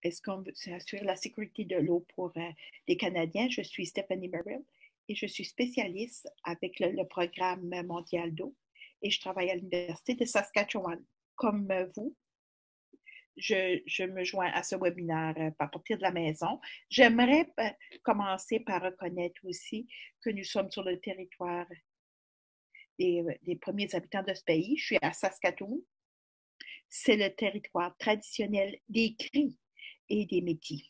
est-ce qu'on veut assurer la sécurité de l'eau pour les Canadiens? Je suis Stephanie Merrill et je suis spécialiste avec le programme mondial d'eau et je travaille à l'Université de Saskatchewan. Comme vous, je me joins à ce webinaire à partir de la maison. J'aimerais commencer par reconnaître aussi que nous sommes sur le territoire des premiers habitants de ce pays. Je suis à Saskatoon. C'est le territoire traditionnel des Cris et des Métis.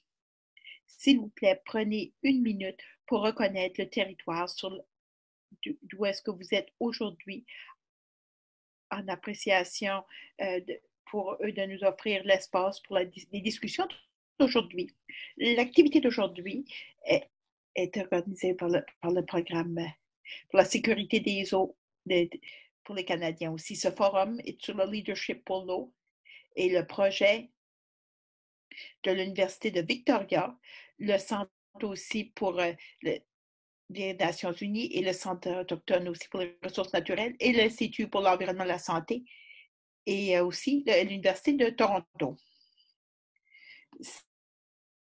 S'il vous plaît, prenez une minute pour reconnaître le territoire d'où est-ce que vous êtes aujourd'hui en appréciation pour eux de nous offrir l'espace pour les discussions d'aujourd'hui. L'activité d'aujourd'hui est organisée par le programme pour la sécurité des eaux pour les Canadiens aussi. Ce forum est sur le leadership pour l'eau et le projet de l'Université de Victoria, le Centre aussi pour les Nations Unies et le Centre autochtone aussi pour les ressources naturelles et l'Institut pour l'environnement et la santé et aussi l'Université de Toronto.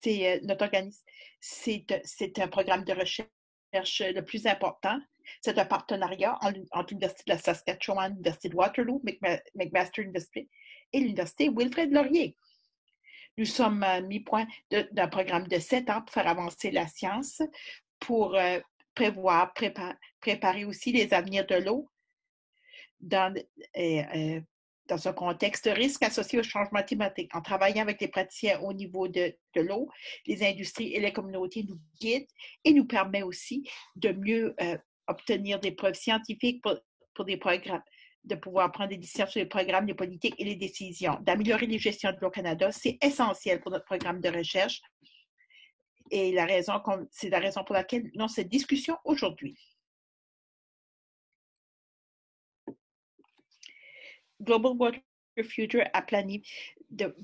C'est notre organisme, c'est un programme de recherche le plus important. C'est un partenariat entre l'Université de la Saskatchewan, l'Université de Waterloo, McMaster University et l'Université Wilfrid Laurier. Nous sommes mis point d'un programme de 7 ans pour faire avancer la science, pour préparer aussi les avenirs de l'eau dans un contexte de risque associé au changement climatique. En travaillant avec les praticiens au niveau de l'eau, les industries et les communautés nous guident et nous permet aussi de mieux obtenir des preuves scientifiques pour des programmes, de pouvoir prendre des décisions sur les programmes, les politiques et les décisions. D'améliorer les gestions de l'eau au Canada, c'est essentiel pour notre programme de recherche et c'est la raison pour laquelle nous avons cette discussion aujourd'hui. Global Water Future a planifié de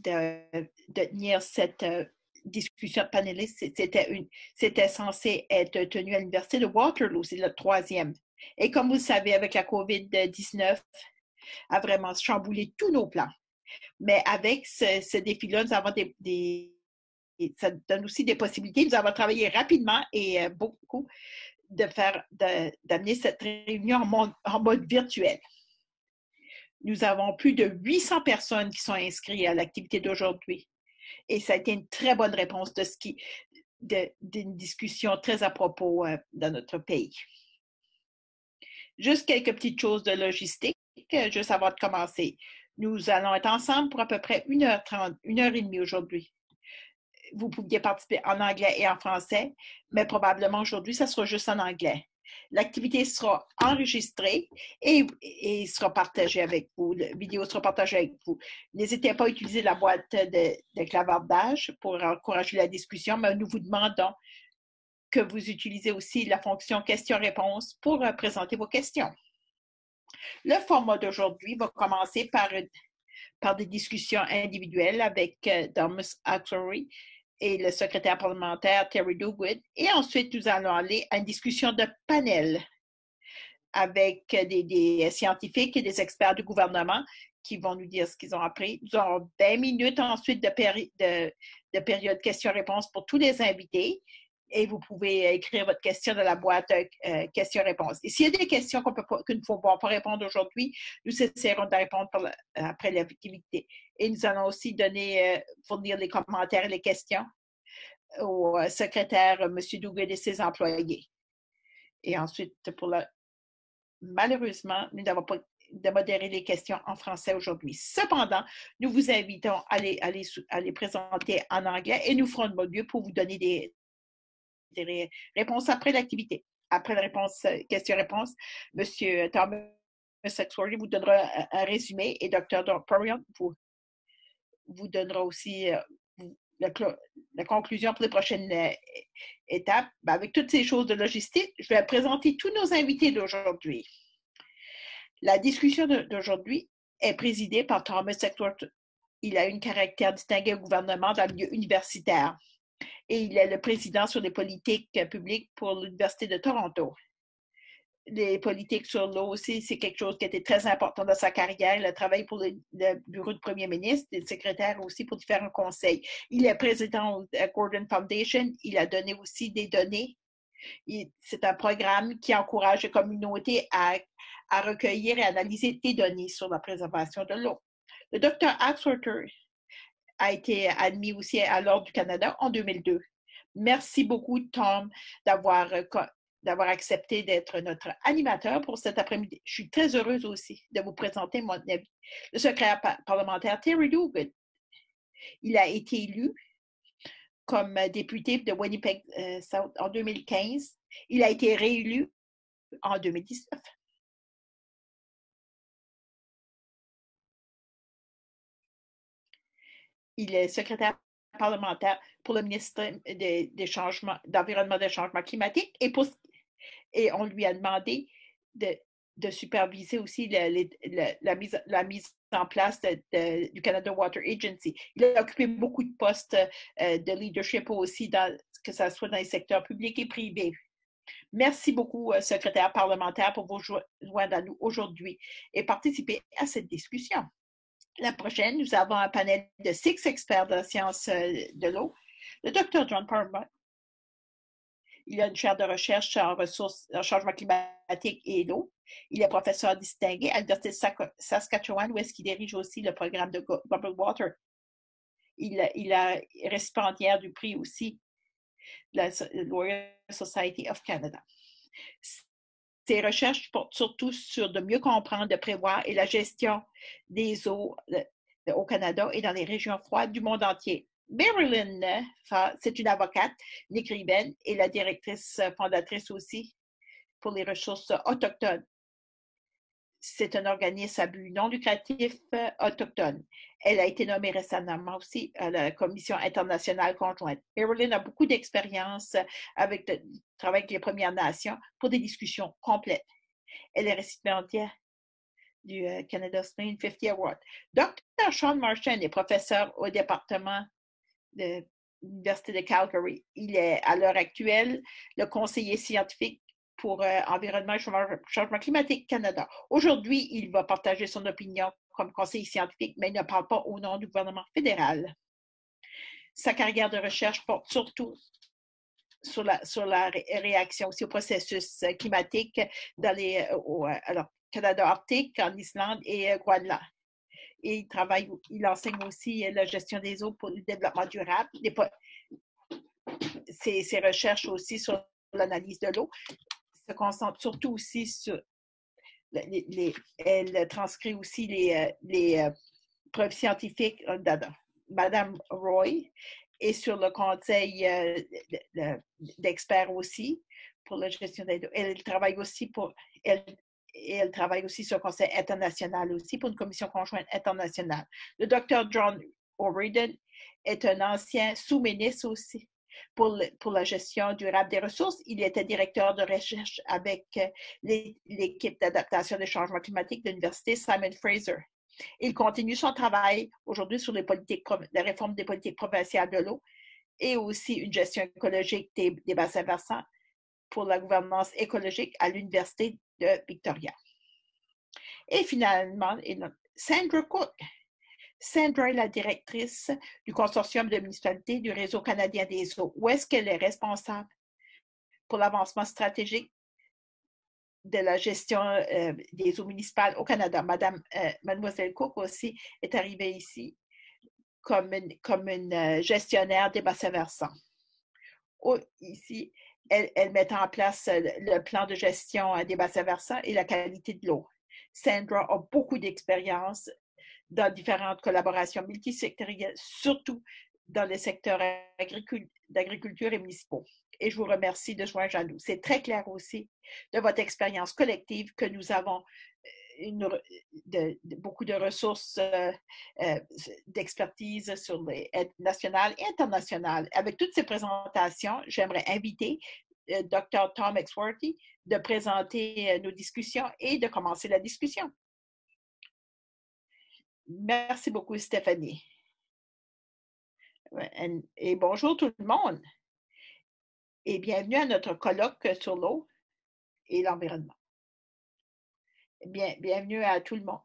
tenir cette discussion panéliste. C'était censé être tenu à l'Université de Waterloo, c'est le 3e. Et comme vous le savez, avec la COVID-19, a vraiment chamboulé tous nos plans. Mais avec ce défi-là, nous avons ça donne aussi des possibilités. Nous avons travaillé rapidement et beaucoup d'amener cette réunion en mode virtuel. Nous avons plus de 800 personnes qui sont inscrites à l'activité d'aujourd'hui. Et ça a été une très bonne réponse d'une discussion très à propos dans notre pays. Juste quelques petites choses de logistique, juste avant de commencer. Nous allons être ensemble pour à peu près 1h30, 1h30 aujourd'hui. Vous pouviez participer en anglais et en français, mais probablement aujourd'hui, ça sera juste en anglais. L'activité sera enregistrée et sera partagée avec vous. La vidéo sera partagée avec vous. N'hésitez pas à utiliser la boîte de clavardage pour encourager la discussion, mais nous vous demandons que vous utilisez aussi la fonction questions-réponses pour présenter vos questions. Le format d'aujourd'hui va commencer par des discussions individuelles avec Thomas Axelrod et le secrétaire parlementaire Terry Duguid. Et ensuite, nous allons aller à une discussion de panel avec des scientifiques et des experts du gouvernement qui vont nous dire ce qu'ils ont appris. Nous aurons 20 minutes ensuite de période questions-réponses pour tous les invités. Et vous pouvez écrire votre question dans la boîte questions-réponses. Et s'il y a des questions que nous ne pouvons pas répondre aujourd'hui, nous essaierons de répondre après l'activité. Et nous allons aussi fournir les commentaires et les questions au secrétaire, M. Duguid et ses employés. Et ensuite, malheureusement, nous n'avons pas de modérer les questions en français aujourd'hui. Cependant, nous vous invitons à les présenter en anglais et nous ferons de mon mieux pour vous donner des réponses après l'activité. Après la réponse, question-réponse, M. Thomas Axelrod vous donnera un résumé et Dr. Porion vous donnera aussi la conclusion pour les prochaines étapes. Avec toutes ces choses de logistique, je vais présenter tous nos invités d'aujourd'hui. La discussion d'aujourd'hui est présidée par Thomas Axelrod. Il a une caractère distingué au gouvernement dans le milieu universitaire et il est le président sur les politiques publiques pour l'Université de Toronto. les politiques sur l'eau aussi, c'est quelque chose qui était très important dans sa carrière. Il a travaillé pour le bureau du premier ministre, et secrétaire aussi pour différents conseils. Il est président de la Gordon Foundation. Il a donné aussi des données. C'est un programme qui encourage les communautés à recueillir et analyser des données sur la préservation de l'eau. Le docteur Axworther a été admis aussi à l'Ordre du Canada en 2002. Merci beaucoup, Tom, d'avoir accepté d'être notre animateur pour cet après-midi. Je suis très heureuse aussi de vous présenter mon avis. Le secrétaire parlementaire Terry Dugan, il a été élu comme député de Winnipeg South en 2015. Il a été réélu en 2019. Il est secrétaire parlementaire pour le ministère des changements, d'Environnement et des changements climatiques et on lui a demandé de superviser aussi la mise en place du Canada Water Agency. Il a occupé beaucoup de postes de leadership aussi, que ce soit dans les secteurs publics et privés. Merci beaucoup, secrétaire parlementaire, pour vous joindre à nous aujourd'hui et participer à cette discussion. La prochaine, nous avons un panel de 6 experts de la science de l'eau. Le Dr. John Parma, il a une chaire de recherche en ressources, en changement climatique et l'eau. Il est professeur distingué à l'Université de Saskatchewan, où est-ce qu'il dirige aussi le programme de Global Water. Il est récipiendaire du prix aussi de la Royal Society of Canada. Ses recherches portent surtout sur de mieux comprendre, de prévoir et la gestion des eaux au Canada et dans les régions froides du monde entier. Marilyn, c'est une avocate, une écrivaine et la directrice fondatrice aussi pour les ressources autochtones. C'est un organisme à but non lucratif autochtone. Elle a été nommée récemment aussi à la Commission internationale conjointe. Marilyn a beaucoup d'expérience avec le travail avec les Premières Nations pour des discussions complètes. Elle est récipiendaire du Canada Spain 50 Award. Dr. Sean Marchand est professeur au département de l'Université de Calgary. Il est à l'heure actuelle le conseiller scientifique pour Environnement et Changement climatique Canada. Aujourd'hui, il va partager son opinion comme conseiller scientifique, mais il ne parle pas au nom du gouvernement fédéral. Sa carrière de recherche porte surtout sur la réaction aussi au processus climatique dans alors, Canada arctique, en Islande et Groenland. Et il enseigne aussi la gestion des eaux pour le développement durable. Ses recherches aussi sur l'analyse de l'eau se concentrent surtout aussi sur elle transcrit aussi les preuves scientifiques de Madame Roy et sur le conseil d'experts aussi pour la gestion des eaux. Elle travaille aussi elle travaille aussi sur le Conseil international aussi pour une commission conjointe internationale. Le docteur John O'Riordan est un ancien sous-ministre aussi pour la gestion durable des ressources. Il était directeur de recherche avec l'équipe d'adaptation des changements climatiques de l'Université Simon Fraser. Il continue son travail aujourd'hui sur la réforme des politiques provinciales de l'eau et aussi une gestion écologique des bassins versants pour la gouvernance écologique à l'Université de Victoria. Et finalement, Sandra Cook. Sandra est la directrice du consortium de municipalités du Réseau canadien des eaux. Où est-ce qu'elle est responsable pour l'avancement stratégique de la gestion des eaux municipales au Canada? Mademoiselle Cook aussi est arrivée ici comme une gestionnaire des bassins versants. Ici, elle met en place le plan de gestion des bassins versants et la qualité de l'eau. Sandra a beaucoup d'expérience dans différentes collaborations multisectorielles, surtout dans les secteurs d'agriculture et municipaux. Et je vous remercie de joindre à nous. C'est très clair aussi de votre expérience collective que nous avons beaucoup de ressources d'expertise sur les aides nationales et internationales. Avec toutes ces présentations, j'aimerais inviter Dr. Tom Axworthy de présenter nos discussions et de commencer la discussion. Merci beaucoup, Stéphanie. Et bonjour tout le monde. Et bienvenue à notre colloque sur l'eau et l'environnement. Bienvenue à tout le monde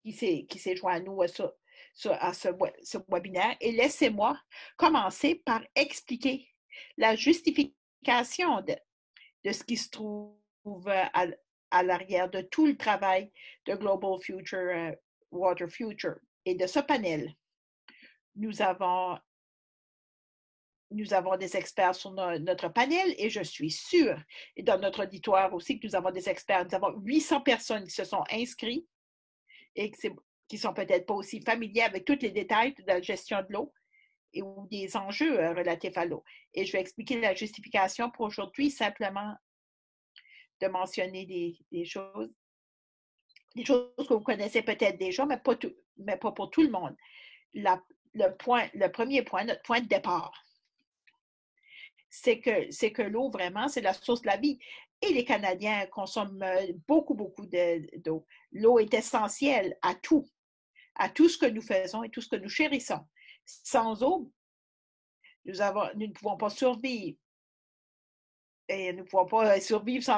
qui s'est joint à nous à ce webinaire. Et laissez-moi commencer par expliquer la justification de ce qui se trouve à l'arrière de tout le travail de Global Future, Water Future. Et de ce panel, nous avons des experts sur notre panel et je suis sûre, et dans notre auditoire aussi, que nous avons des experts. Nous avons 800 personnes qui se sont inscrites et qui ne sont peut-être pas aussi familiers avec tous les détails de la gestion de l'eau ou des enjeux relatifs à l'eau. Et je vais expliquer la justification pour aujourd'hui, simplement de mentionner des choses que vous connaissez peut-être déjà, mais pas pour tout le monde. Le premier point, notre point de départ, c'est que l'eau, vraiment, c'est la source de la vie. Et les Canadiens consomment beaucoup d'eau. L'eau est essentielle à tout ce que nous faisons et tout ce que nous chérissons. Sans eau, nous ne pouvons pas survivre. Et nous ne pouvons pas survivre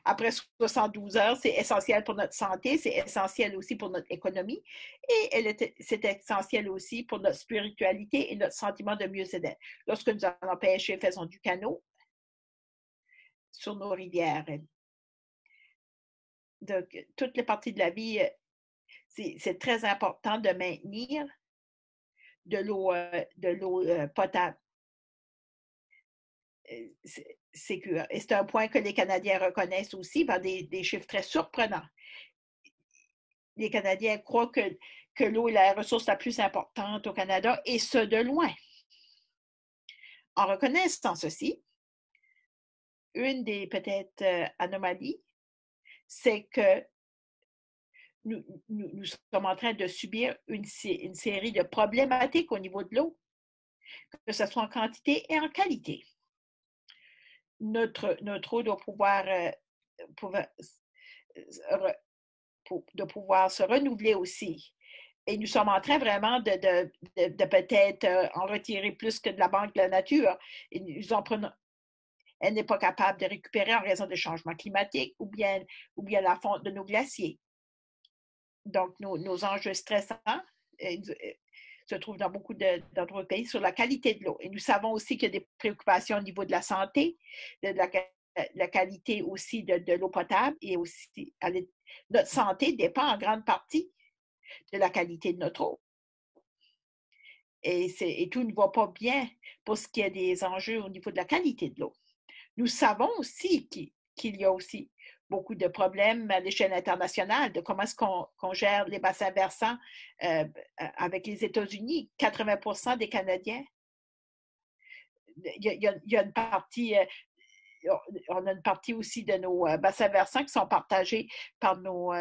après 72 heures. C'est essentiel pour notre santé, c'est essentiel aussi pour notre économie et c'est essentiel aussi pour notre spiritualité et notre sentiment de mieux-être. Lorsque nous allons pêcher, faisons du canot sur nos rivières. Donc, toutes les parties de la vie, c'est très important de maintenir de l'eau potable. Sécure. Et c'est un point que les Canadiens reconnaissent aussi par des chiffres très surprenants. Les Canadiens croient que l'eau est la ressource la plus importante au Canada, et ce, de loin. En reconnaissant ceci, une des peut-être anomalies, c'est que nous sommes en train de subir une série de problématiques au niveau de l'eau, que ce soit en quantité et en qualité. Notre eau doit pouvoir se renouveler aussi. Et nous sommes en train vraiment de peut-être en retirer plus que de la banque de la nature. Et elle n'est pas capable de récupérer en raison des changements climatiques ou bien la fonte de nos glaciers. Donc, nos enjeux stressants se trouvent dans beaucoup d'autres pays sur la qualité de l'eau. Et nous savons aussi qu'il y a des préoccupations au niveau de la santé, de la qualité aussi de l'eau potable, et aussi notre santé dépend en grande partie de la qualité de notre eau. Et tout ne va pas bien pour ce qui est des enjeux au niveau de la qualité de l'eau. Nous savons aussi qu'il y a aussi beaucoup de problèmes à l'échelle internationale de comment est-ce qu'on gère les bassins versants avec les États-Unis. 80% des Canadiens, il y a une partie, on a une partie aussi de nos bassins versants qui sont partagés par nos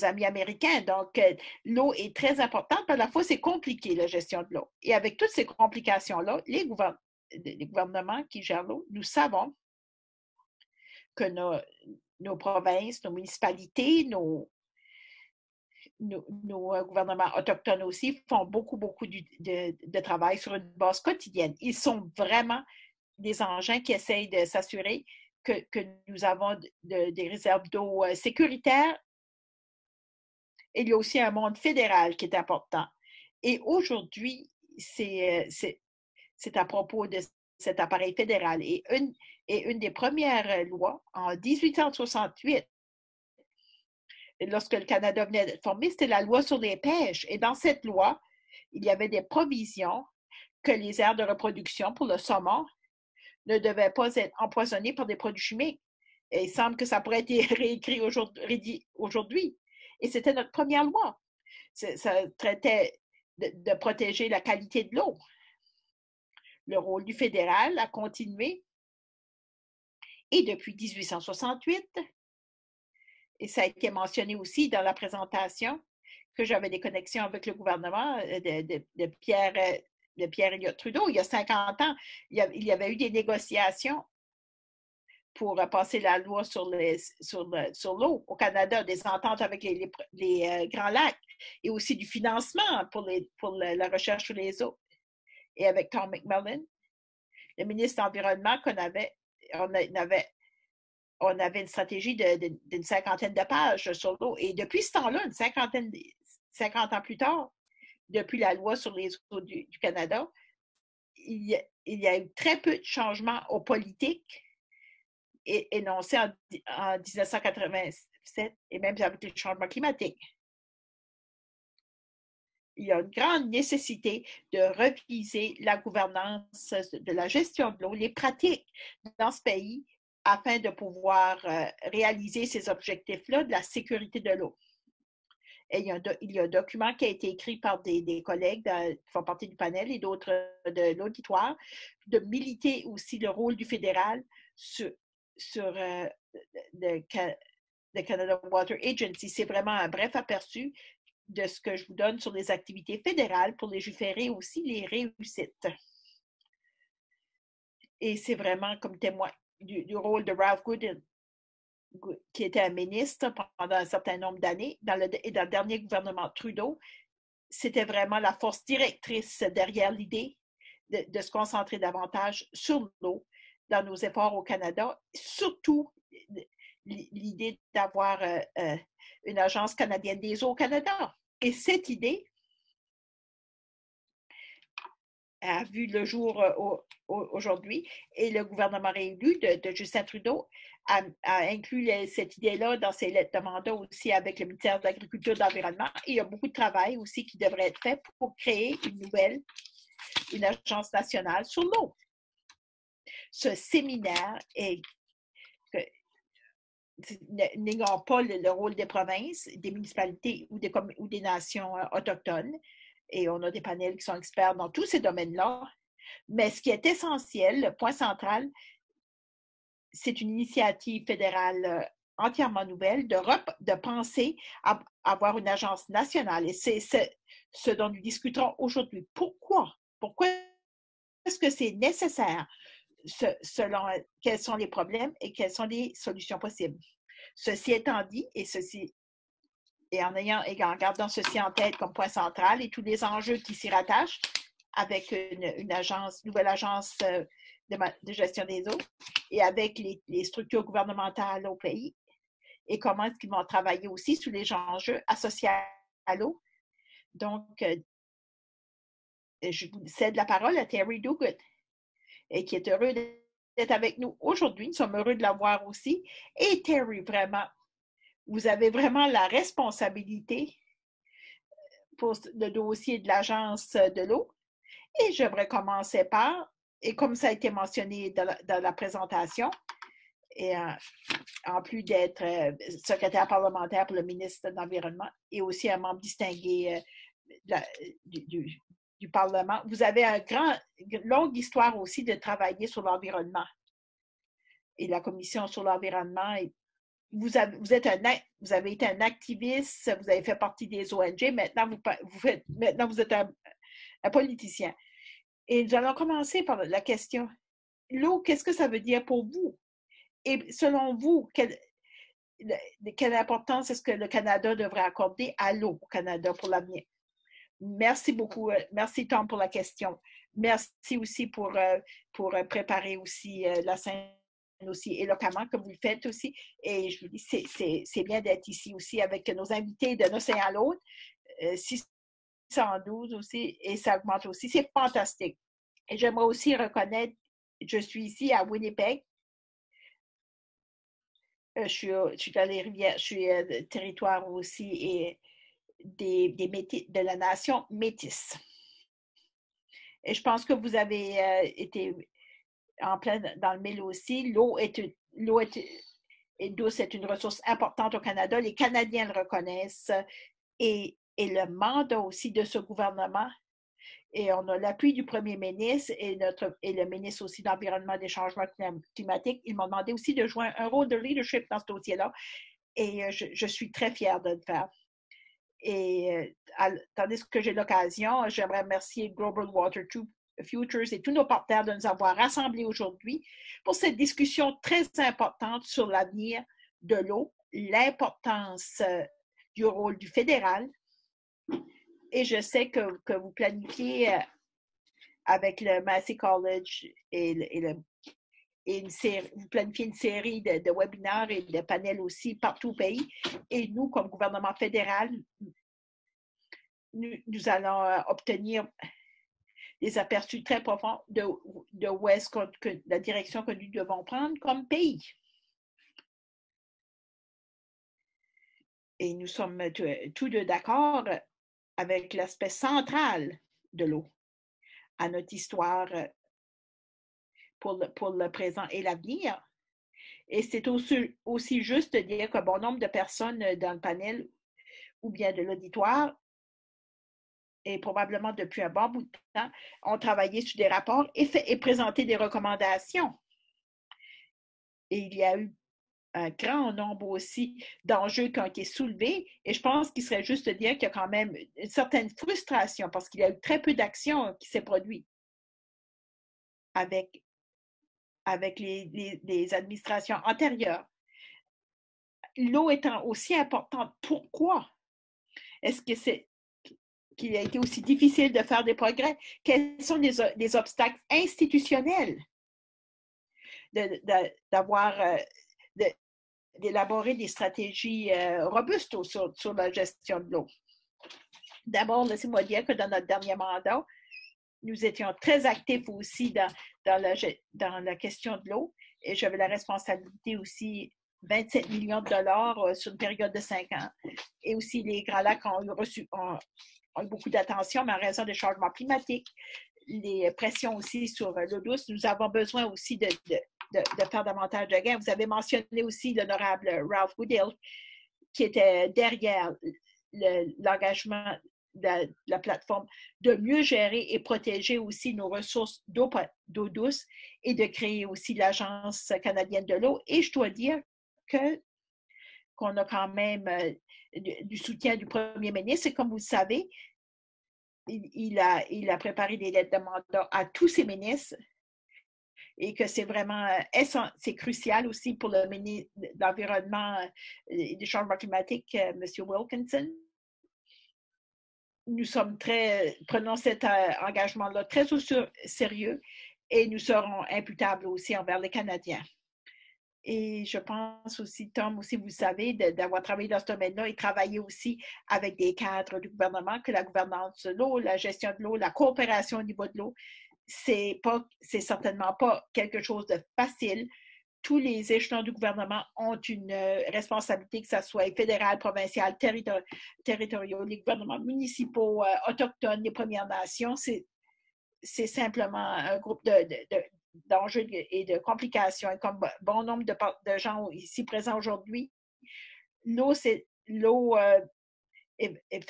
amis américains. Donc, l'eau est très importante, mais à la fois, c'est compliqué, la gestion de l'eau. Et avec toutes ces complications-là, les gouvernements qui gèrent l'eau, nous savons que nos provinces, nos municipalités, nos gouvernements autochtones aussi font beaucoup de travail sur une base quotidienne. Ils sont vraiment des engins qui essayent de s'assurer que nous avons des réserves d'eau sécuritaires. Il y a aussi un monde fédéral qui est important. Et aujourd'hui, c'est à propos de cet appareil fédéral. Et une des premières lois, en 1868, lorsque le Canada venait d'être formé, c'était la loi sur les pêches. Et dans cette loi, il y avait des provisions que les aires de reproduction pour le saumon ne devaient pas être empoisonnées par des produits chimiques. Et il semble que ça pourrait être réécrit aujourd'hui. Et c'était notre première loi. Ça traitait de protéger la qualité de l'eau. Le rôle du fédéral a continué. Et depuis 1868, et ça a été mentionné aussi dans la présentation, que j'avais des connexions avec le gouvernement de Pierre Elliott Trudeau. Il y a 50 ans, il y avait eu des négociations pour passer la loi sur l'eau au Canada, des ententes avec les Grands Lacs, et aussi du financement pour la recherche sur les eaux. Et avec Tom McMillan, le ministre de l'Environnement on avait une stratégie d'une cinquantaine de pages sur l'eau. Et depuis ce temps-là, 50 ans plus tard, depuis la loi sur les eaux du Canada, il y a eu très peu de changements aux politiques énoncés en 1987 et même avec les changements climatiques. Il y a une grande nécessité de reviser la gouvernance de la gestion de l'eau, les pratiques dans ce pays afin de pouvoir réaliser ces objectifs-là de la sécurité de l'eau. Et il y a un document qui a été écrit par des collègues qui font partie du panel et d'autres de l'auditoire, de militer aussi le rôle du fédéral sur le Canada Water Agency. C'est vraiment un bref aperçu de ce que je vous donne sur les activités fédérales pour légiférer aussi les réussites. Et c'est vraiment comme témoin du rôle de Ralph Goodin, qui était un ministre pendant un certain nombre d'années, dans le dernier gouvernement Trudeau. C'était vraiment la force directrice derrière l'idée de se concentrer davantage sur l'eau dans nos efforts au Canada, surtout l'idée d'avoir une agence canadienne des eaux au Canada. Et cette idée a vu le jour aujourd'hui et le gouvernement réélu de Justin Trudeau a inclus cette idée-là dans ses lettres de mandat aussi avec le ministère de l'Agriculture et de l'Environnement. Et il y a beaucoup de travail aussi qui devrait être fait pour créer une agence nationale sur l'eau. Ce séminaire n'ignore pas le rôle des provinces, des municipalités ou des nations autochtones. Et on a des panels qui sont experts dans tous ces domaines-là. Mais ce qui est essentiel, le point central, c'est une initiative fédérale entièrement nouvelle de penser à avoir une agence nationale. Et c'est ce dont nous discuterons aujourd'hui. Pourquoi? Pourquoi est-ce que c'est nécessaire selon quels sont les problèmes et quelles sont les solutions possibles? Ceci étant dit, et en gardant ceci en tête comme point central et tous les enjeux qui s'y rattachent avec une nouvelle agence de gestion des eaux et avec les structures gouvernementales au pays et comment est-ce qu'ils vont travailler aussi sur les enjeux associés à l'eau. Donc, je vous cède la parole à Terry Duguid, et qui est heureux d'être avec nous aujourd'hui. Nous sommes heureux de l'avoir aussi. Et Terry, vraiment, vous avez vraiment la responsabilité pour le dossier de l'Agence de l'eau. Et j'aimerais commencer par, et comme ça a été mentionné dans la présentation, et en plus d'être secrétaire parlementaire pour le ministre de l'Environnement et aussi un membre distingué du Parlement, vous avez une longue histoire aussi de travailler sur l'environnement. Et la Commission sur l'environnement, vous avez été un activiste, vous avez fait partie des ONG, maintenant vous êtes un politicien. Et nous allons commencer par la question, l'eau, qu'est-ce que ça veut dire pour vous? Et selon vous, quelle importance est-ce que le Canada devrait accorder à l'eau au Canada pour l'avenir? Merci beaucoup. Merci, Tom, pour la question. Merci aussi pour préparer aussi la scène aussi éloquemment, comme vous le faites aussi. Et je vous dis, c'est bien d'être ici aussi avec nos invités d'un océan à l'autre. 612 aussi, et ça augmente aussi. C'est fantastique. Et j'aimerais aussi reconnaître, je suis ici à Winnipeg. Je suis dans les rivières, je suis territoire aussi et de la nation métisse. Et je pense que vous avez été en plein dans le mille aussi. L'eau douce est une ressource importante au Canada. Les Canadiens le reconnaissent et le mandat aussi de ce gouvernement. Et on a l'appui du premier ministre et le ministre aussi de l'Environnement et des changements climatiques. Ils m'ont demandé aussi de jouer un rôle de leadership dans ce dossier-là. Et je suis très fière de le faire. Et tandis que j'ai l'occasion, j'aimerais remercier Global Water Futures et tous nos partenaires de nous avoir rassemblés aujourd'hui pour cette discussion très importante sur l'avenir de l'eau, l'importance du rôle du fédéral. Et je sais que vous planifiez avec le Massey College et et vous planifiez une série de webinaires et de panels aussi partout au pays. Et nous, comme gouvernement fédéral, nous allons obtenir des aperçus très profonds de où est-ce que la direction que nous devons prendre comme pays. Et nous sommes tous deux d'accord avec l'aspect central de l'eau à notre histoire pour le présent et l'avenir. Et c'est aussi juste de dire qu'un bon nombre de personnes dans le panel ou bien de l'auditoire, et probablement depuis un bon bout de temps, ont travaillé sur des rapports et présenté des recommandations. Et il y a eu un grand nombre aussi d'enjeux qui ont été soulevés. Et je pense qu'il serait juste de dire qu'il y a quand même une certaine frustration parce qu'il y a eu très peu d'action qui s'est produite avec les administrations antérieures. L'eau étant aussi importante, pourquoi est-ce que c'est qu'il a été aussi difficile de faire des progrès? Quels sont les obstacles institutionnels d'élaborer des stratégies robustes sur la gestion de l'eau? D'abord, laissez-moi dire que dans notre dernier mandat, nous étions très actifs aussi dans la question de l'eau et j'avais la responsabilité aussi 27 millions de dollars sur une période de 5 ans. Et aussi, les Grands Lacs ont eu beaucoup d'attention, mais en raison des changements climatiques, les pressions aussi sur l'eau douce, nous avons besoin aussi de faire davantage de gains. Vous avez mentionné aussi l'honorable Ralph Goodale, qui était derrière l'engagement de la plateforme de mieux gérer et protéger aussi nos ressources d'eau douce et de créer aussi l'Agence canadienne de l'eau. Et je dois dire qu'on a quand même du soutien du premier ministre. Et comme vous le savez, il a préparé des lettres de mandat à tous ses ministres et que c'est vraiment c'est crucial aussi pour le ministre de l'Environnement et des changements climatiques, M. Wilkinson. Nous prenons cet engagement-là très au sérieux et nous serons imputables aussi envers les Canadiens. Et je pense aussi, Tom, aussi, vous savez, d'avoir travaillé dans ce domaine-là et travaillé aussi avec des cadres du gouvernement, que la gouvernance de l'eau, la gestion de l'eau, la coopération au niveau de l'eau, c'est certainement pas quelque chose de facile. Tous les échelons du gouvernement ont une responsabilité, que ce soit fédéral, provincial, territoriaux, les gouvernements municipaux, autochtones, les Premières Nations. C'est simplement un groupe d'enjeux et de complications. Et comme bon nombre de gens ici présents aujourd'hui, l'eau fait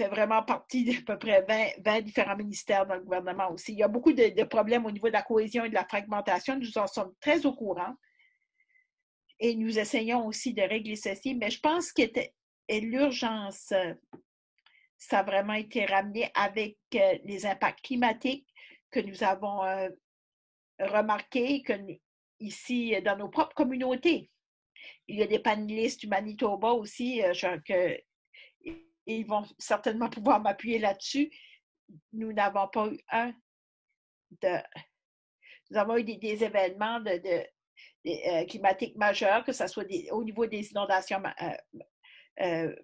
vraiment partie d'à peu près 20 différents ministères dans le gouvernement aussi. Il y a beaucoup de problèmes au niveau de la cohésion et de la fragmentation. Nous en sommes très au courant. Et nous essayons aussi de régler ceci. Mais je pense que l'urgence, ça a vraiment été ramené avec les impacts climatiques que nous avons remarqué ici dans nos propres communautés. Il y a des panélistes du Manitoba aussi, ils vont certainement pouvoir m'appuyer là-dessus. Nous n'avons pas eu nous avons eu des événements climatiques majeurs, que ce soit au niveau des inondations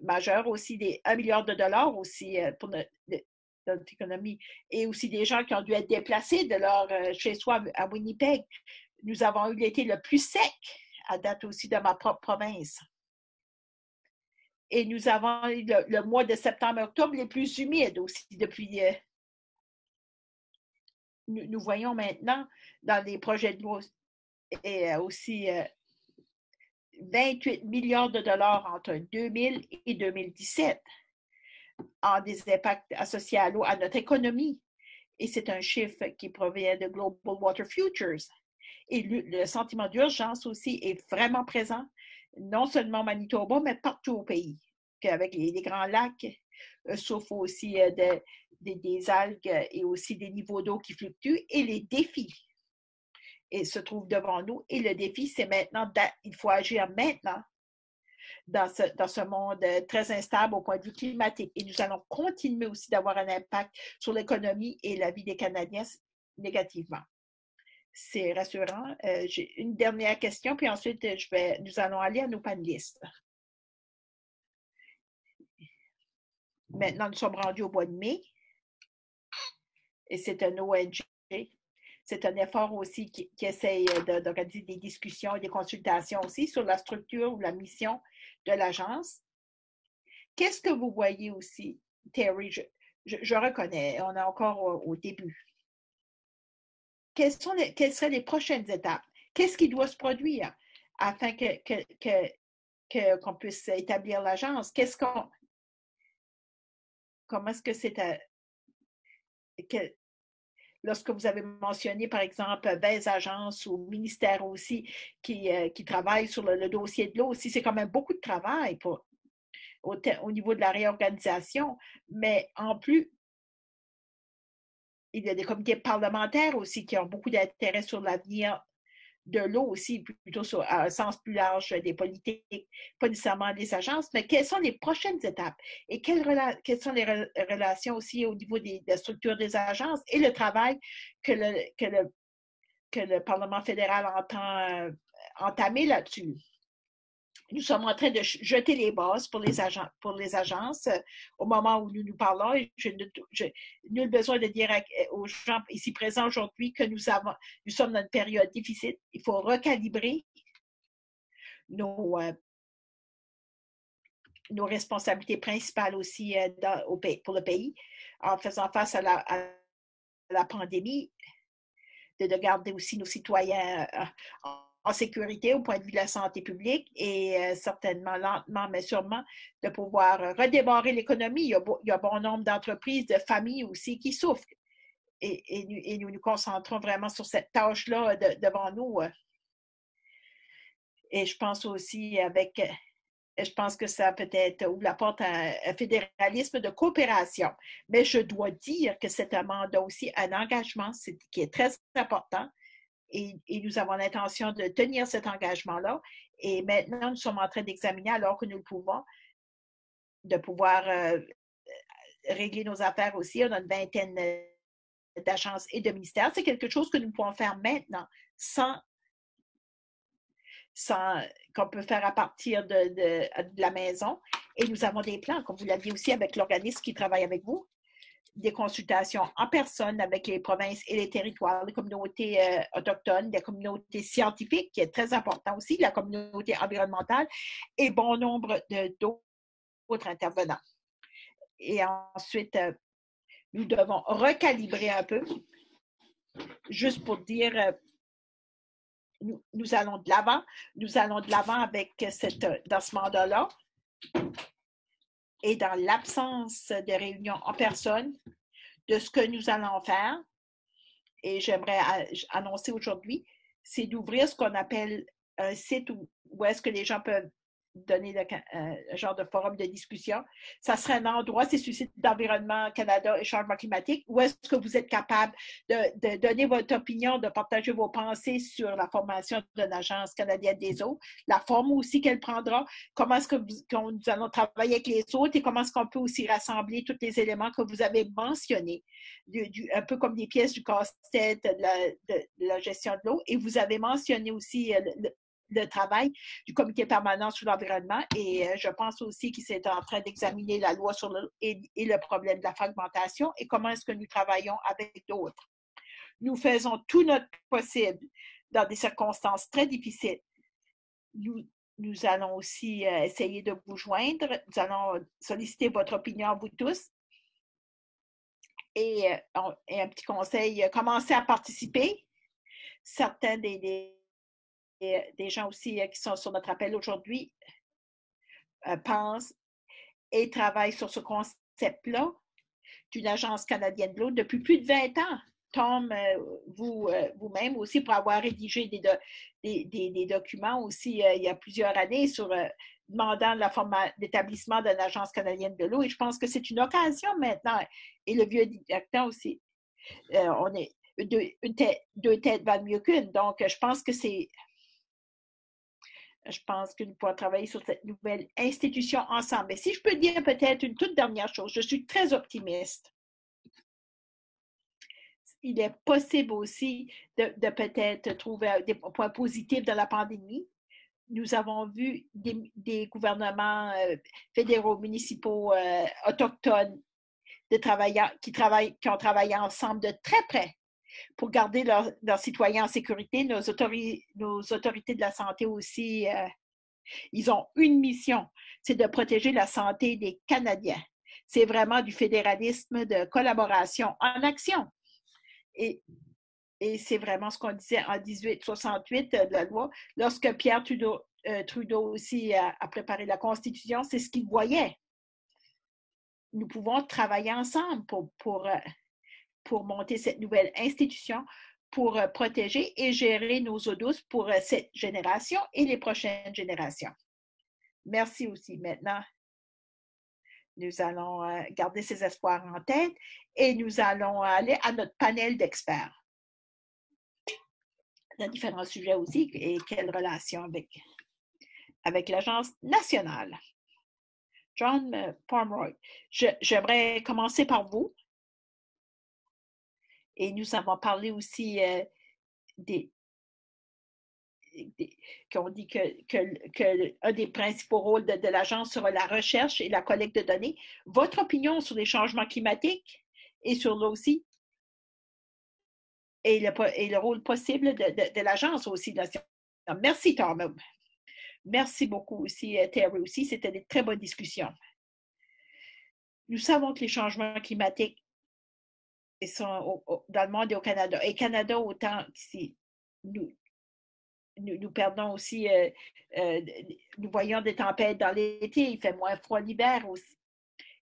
majeures, aussi 1 milliard de dollars aussi pour notre économie, et aussi des gens qui ont dû être déplacés de leur chez-soi à Winnipeg. Nous avons eu l'été le plus sec à date aussi de ma propre province. Et nous avons eu le mois de septembre-octobre les plus humides aussi depuis. Nous voyons maintenant dans les projets de loi et aussi 28 milliards de dollars entre 2000 et 2017 en des impacts associés à l'eau, à notre économie. Et c'est un chiffre qui provient de Global Water Futures. Et le sentiment d'urgence aussi est vraiment présent, non seulement au Manitoba, mais partout au pays. Avec les grands lacs, souffrent aussi des algues et aussi des niveaux d'eau qui fluctuent et les défis se trouvent devant nous. Et le défi, c'est maintenant, il faut agir maintenant dans ce monde très instable au point de vue climatique. Et nous allons continuer aussi d'avoir un impact sur l'économie et la vie des Canadiens négativement. C'est rassurant. J'ai une dernière question, puis ensuite, nous allons aller à nos panélistes. Maintenant, nous sommes rendus au mois de mai et c'est un ONG. C'est un effort aussi qui essaye d'organiser des discussions et des consultations aussi sur la structure ou la mission de l'agence. Qu'est-ce que vous voyez aussi, Terry? Je reconnais, on est encore au début. Quelles seraient les prochaines étapes? Qu'est-ce qui doit se produire afin qu'on puisse établir l'agence? Comment est-ce que c'est lorsque vous avez mentionné, par exemple, des agences ou ministères aussi qui travaillent sur le dossier de l'eau aussi, c'est quand même beaucoup de travail au niveau de la réorganisation, mais en plus, il y a des comités parlementaires aussi qui ont beaucoup d'intérêt sur l'avenir de l'eau aussi, plutôt à un sens plus large des politiques, pas nécessairement des agences, mais quelles sont les prochaines étapes et quelles sont les relations aussi au niveau de la structure des agences et le travail que le Parlement fédéral entend entamer là-dessus. Nous sommes en train de jeter les bases pour les agences au moment où nous parlons. Je nul besoin de dire aux gens ici présents aujourd'hui que nous sommes dans une période difficile. Il faut recalibrer nos responsabilités principales aussi pour le pays en faisant face à la pandémie, de garder aussi nos citoyens en sécurité au point de vue de la santé publique et certainement lentement, mais sûrement, de pouvoir redémarrer l'économie. Il y a bon nombre d'entreprises, de familles aussi qui souffrent. Et nous nous concentrons vraiment sur cette tâche-là devant nous. Et je pense aussi je pense que ça peut-être ouvre la porte à un fédéralisme de coopération. Mais je dois dire que c'est un mandat aussi, un engagement qui est très important. Et nous avons l'intention de tenir cet engagement-là. Et maintenant, nous sommes en train d'examiner, alors que nous le pouvons, de pouvoir régler nos affaires aussi. On a une vingtaine d'agences et de ministères. C'est quelque chose que nous pouvons faire maintenant sans qu'on peut faire à partir de la maison. Et nous avons des plans, comme vous l'aviez aussi avec l'organisme qui travaille avec vous, des consultations en personne avec les provinces et les territoires, les communautés autochtones, les communautés scientifiques, qui est très important aussi, la communauté environnementale et bon nombre d'autres intervenants. Et ensuite, nous devons recalibrer un peu, juste pour dire, nous allons de l'avant. Nous allons de l'avant avec dans ce mandat-là. Et dans l'absence de réunions en personne, de ce que nous allons faire, et j'aimerais annoncer aujourd'hui, c'est d'ouvrir ce qu'on appelle un site où est-ce que les gens peuvent donner un genre de forum de discussion. Ça serait un endroit, c'est sur le site d'Environnement Canada et Changement climatique, où est-ce que vous êtes capable de donner votre opinion, de partager vos pensées sur la formation de l'Agence canadienne des eaux, la forme aussi qu'elle prendra, comment est-ce que nous allons travailler avec les autres et comment est-ce qu'on peut aussi rassembler tous les éléments que vous avez mentionnés, un peu comme des pièces du casse-tête de la gestion de l'eau. Et vous avez mentionné aussi le travail du comité permanent sur l'environnement et je pense aussi qu'il est en train d'examiner la loi sur et le problème de la fragmentation et comment est-ce que nous travaillons avec d'autres. Nous faisons tout notre possible dans des circonstances très difficiles. Nous allons aussi essayer de vous joindre. Nous allons solliciter votre opinion, vous tous. Et un petit conseil, commencez à participer. Certains des gens aussi qui sont sur notre appel aujourd'hui pensent et travaillent sur ce concept-là d'une agence canadienne de l'eau depuis plus de 20 ans. Tom, vous-même aussi, pour avoir rédigé des documents aussi il y a plusieurs années sur demandant l'établissement d'une agence canadienne de l'eau. Et je pense que c'est une occasion maintenant. Et le vieux directeur aussi. On est deux têtes valent mieux qu'une. Donc, je pense que nous pourrons travailler sur cette nouvelle institution ensemble. Mais si je peux dire peut-être une toute dernière chose, je suis très optimiste. il est possible aussi de peut-être trouver des points positifs de la pandémie. Nous avons vu des gouvernements fédéraux, municipaux, autochtones, qui ont travaillé ensemble de très près pour garder leurs citoyens en sécurité. Nos autorités de la santé aussi, ils ont une mission, c'est de protéger la santé des Canadiens. C'est vraiment du fédéralisme de collaboration en action. Et c'est vraiment ce qu'on disait en 1868 de la loi. Lorsque Pierre Trudeau aussi a préparé la Constitution, c'est ce qu'il voyait. Nous pouvons travailler ensemble pour monter cette nouvelle institution, pour protéger et gérer nos eaux douces pour cette génération et les prochaines générations. Merci aussi. Maintenant, nous allons garder ces espoirs en tête et nous allons aller à notre panel d'experts dans différents sujets aussi et quelle relation avec l'Agence nationale. John Pomeroy, j'aimerais commencer par vous. Et nous avons parlé aussi qu'on dit qu'un des principaux rôles de l'agence sera la recherche et la collecte de données. Votre opinion sur les changements climatiques et sur l'eau aussi? Et le rôle possible de l'agence aussi. Merci, Tom. Merci beaucoup aussi, Terry aussi. C'était des très bonnes discussions. Nous savons que les changements climatiques sont dans le monde et au Canada. Et Canada autant qu'ici. Nous perdons aussi, nous voyons des tempêtes dans l'été, il fait moins froid l'hiver aussi.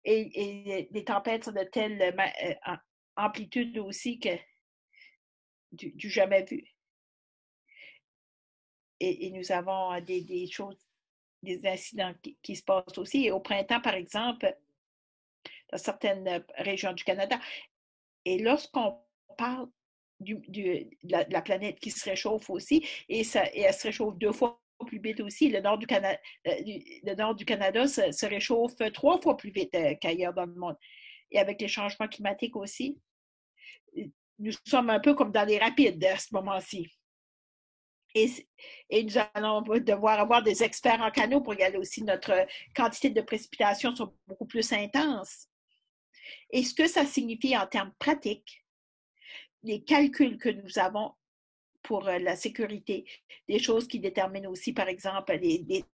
Et les tempêtes sont de telle amplitude aussi que du jamais vu. Et nous avons des choses, des incidents qui se passent aussi. Et au printemps, par exemple, dans certaines régions du Canada. Et lorsqu'on parle de la planète qui se réchauffe aussi, et elle se réchauffe 2 fois plus vite aussi. Le nord du Canada se réchauffe 3 fois plus vite qu'ailleurs dans le monde. Et avec les changements climatiques aussi, nous sommes un peu comme dans les rapides à ce moment-ci. Et nous allons devoir avoir des experts en canaux pour y aller aussi. Notre quantité de précipitations sont beaucoup plus intenses. Et ce que ça signifie en termes pratiques, les calculs que nous avons pour la sécurité, des choses qui déterminent aussi, par exemple, les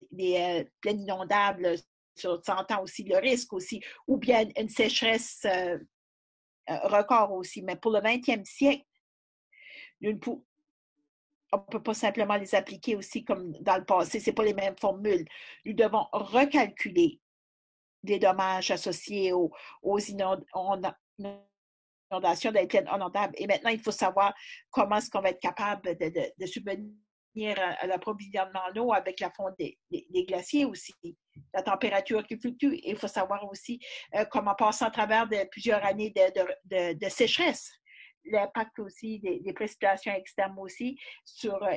plaines inondables, ça entend aussi le risque aussi, ou bien une sécheresse record aussi. Mais pour le 20e siècle, on ne peut pas simplement les appliquer aussi comme dans le passé, ce n'est pas les mêmes formules. Nous devons recalculer les dommages associés aux inondations des plaines inondables. Et maintenant, il faut savoir comment est-ce qu'on va être capable de subvenir à l'approvisionnement en eau avec la fonte des glaciers aussi, la température qui fluctue. Et il faut savoir aussi comment passer à travers plusieurs années de sécheresse. L'impact aussi des précipitations externes aussi